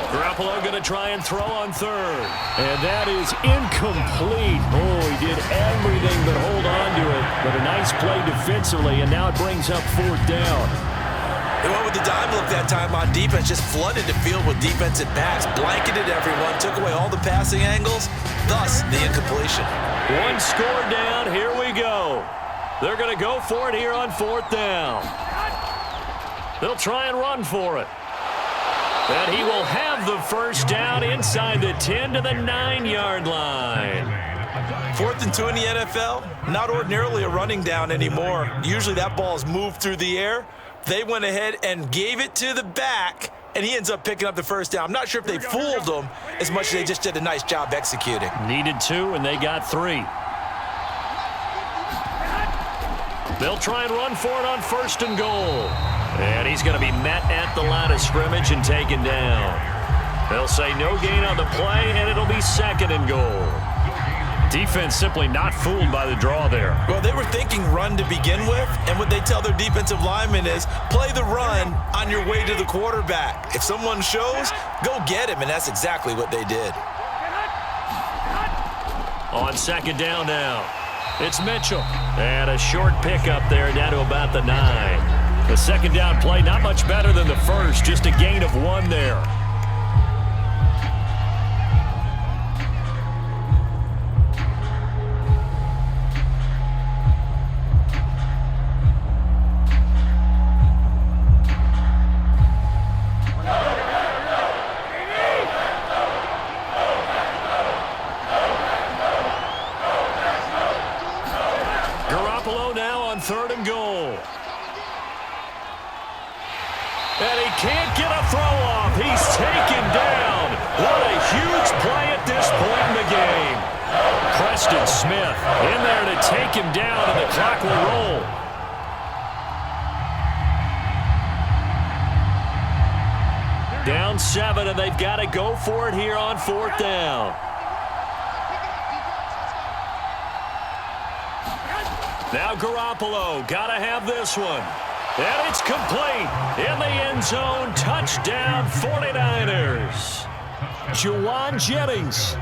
Garoppolo going to try and throw on 3rd. And that is incomplete. Oh, he did everything but hold on to it. But a nice play defensively, and now it brings up 4th down. They went with the dime look that time on defense, just flooded the field with defensive backs, blanketed everyone, took away all the passing angles, thus the incompletion. 1 score down, here we go. They're going to go for it here on 4th down. They'll try and run for it. And he will have the 1st down inside the 10 to the 9-yard line. 4th and 2 in the NFL, not ordinarily a running down anymore. Usually that ball is moved through the air. They went ahead and gave it to the back, and he ends up picking up the 1st down. I'm not sure if they fooled him as much as they just did a nice job executing. Needed 2, and they got 3. They'll try and run for it on 1st and goal. And he's going to be met at the line of scrimmage and taken down. They'll say no gain on the play, and it'll be 2nd and goal. Defense simply not fooled by the draw there. Well, they were thinking run to begin with, and what they tell their defensive linemen is play the run on your way to the quarterback. If someone shows, go get him, and that's exactly what they did. On 2nd down now, it's Mitchell. And a short pickup there down to about the 9. The 2nd down play, not much better than the first, just a gain of 1 there. Garoppolo now on 3rd and goal. And he can't get a throw off. He's taken down. What a huge play at this point in the game. Preston Smith in there to take him down, and the clock will roll. Down 7, and they've got to go for it here on 4th down. Now Garoppolo, got to have this one. And it's complete. In the end zone, touchdown 49ers. Juwan Jennings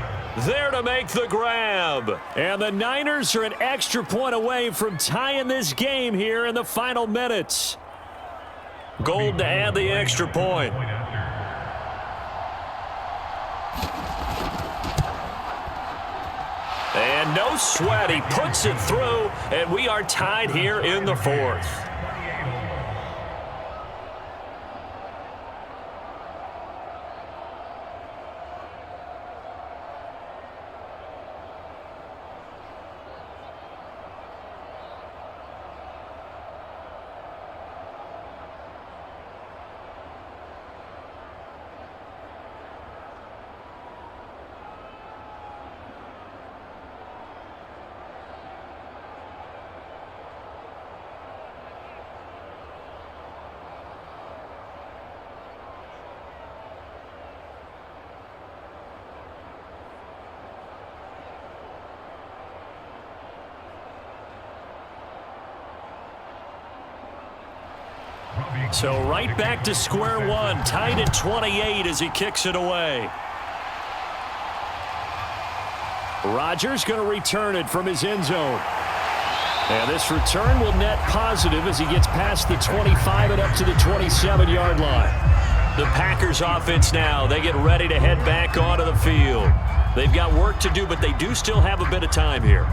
there to make the grab. And the Niners are an extra point away from tying this game here in the final minutes. Gold to add the extra point. And no sweat, he puts it through, and we are tied here in the 4th. So right back to square one, tied at 28 as he kicks it away. Rodgers going to return it from his end zone. And this return will net positive as he gets past the 25 and up to the 27-yard line. The Packers offense now, they get ready to head back onto the field. They've got work to do, but they do still have a bit of time here.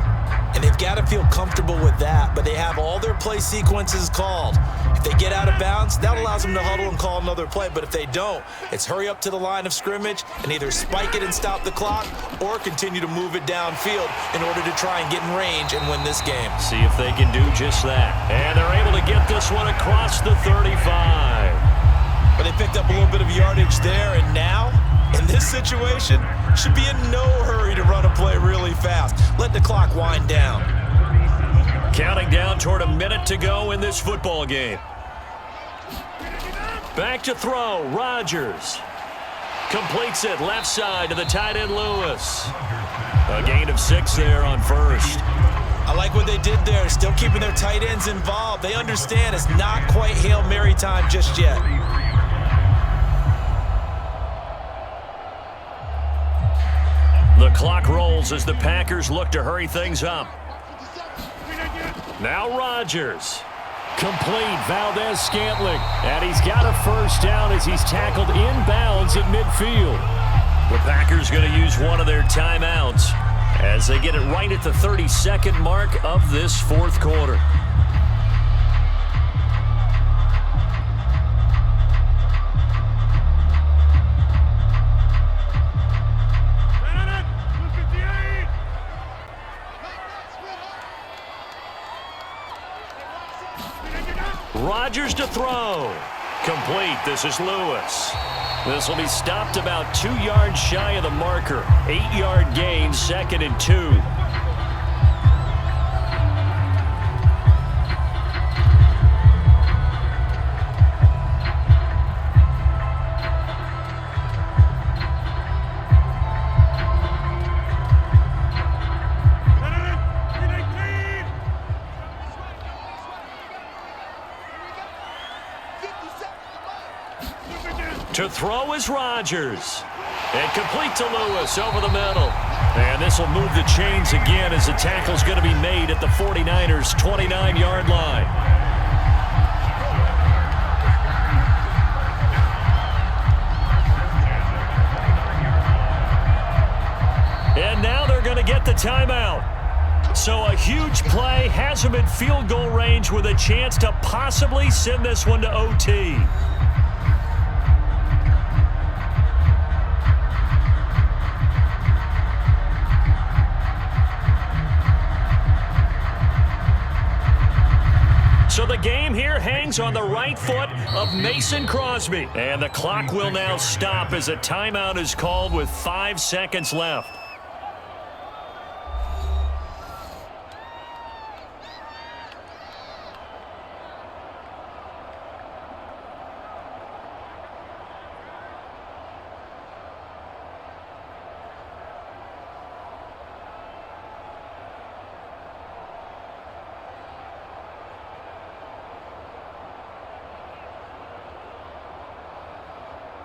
And they've got to feel comfortable with that, but they have all their play sequences called. If they get out of bounds, that allows them to huddle and call another play, but if they don't, it's hurry up to the line of scrimmage and either spike it and stop the clock or continue to move it downfield in order to try and get in range and win this game. See if they can do just that. And they're able to get this one across the 35. But they picked up a little bit of yardage there, and now In this situation, should be in no hurry to run a play really fast. Let the clock wind down. Counting down toward a minute to go in this football game. Back to throw, Rodgers. Completes it left side to the tight end, Lewis. A gain of 6 there on first. I like what they did there, still keeping their tight ends involved. They understand it's not quite Hail Mary time just yet. The clock rolls as the Packers look to hurry things up. Now Rodgers. Complete, Valdez-Scantling. And he's got a first down as he's tackled inbounds at midfield. The Packers going to use one of their timeouts as they get it right at the 32nd mark of this fourth quarter. Rodgers to throw. Complete. This is Lewis. This will be stopped about 2 yards shy of the marker. 8-yard gain, 2nd and 2. To throw is Rodgers. And complete to Lewis over the middle. And this will move the chains again as the tackle's going to be made at the 49ers' 29-yard line. And now they're going to get the timeout. So a huge play has them in field goal range with a chance to possibly send this one to OT. So the game here hangs on the right foot of Mason Crosby. And the clock will now stop as a timeout is called with 5 seconds left.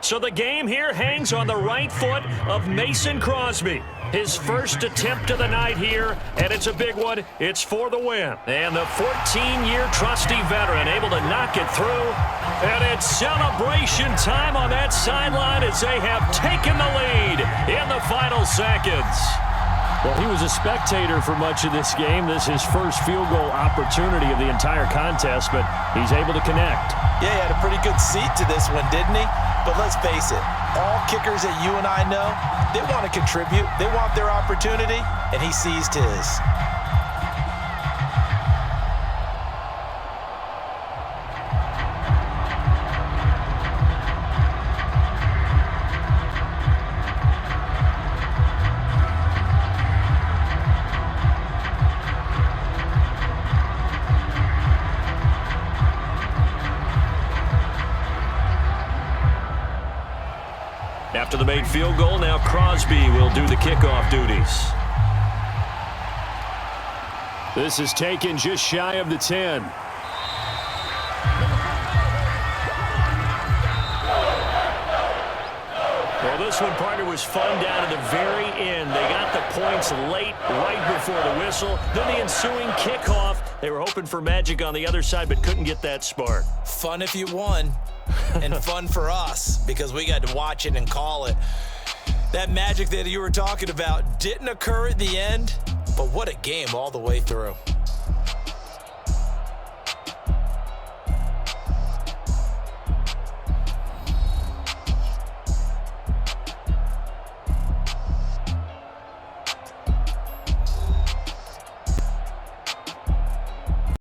So the game here hangs on the right foot of Mason Crosby. His first attempt of the night here, and it's a big one. It's for the win. And the 14-year trusty veteran able to knock it through. And it's celebration time on that sideline as they have taken the lead in the final seconds. Well, he was a spectator for much of this game. This is his first field goal opportunity of the entire contest, but he's able to connect. Yeah, he had a pretty good seat to this one, didn't he? But let's face it, all kickers that you and I know, they want to contribute. They want their opportunity, and he seized his. After the made field goal, now Crosby will do the kickoff duties. This is taken just shy of the 10. Well, this one, partner, was fun down to the very end. They got the points late, right before the whistle. Then the ensuing kickoff. They were hoping for magic on the other side, but couldn't get that spark. Fun if you won, and fun for us because we got to watch it and call it. That magic that you were talking about didn't occur at the end, but what a game all the way through.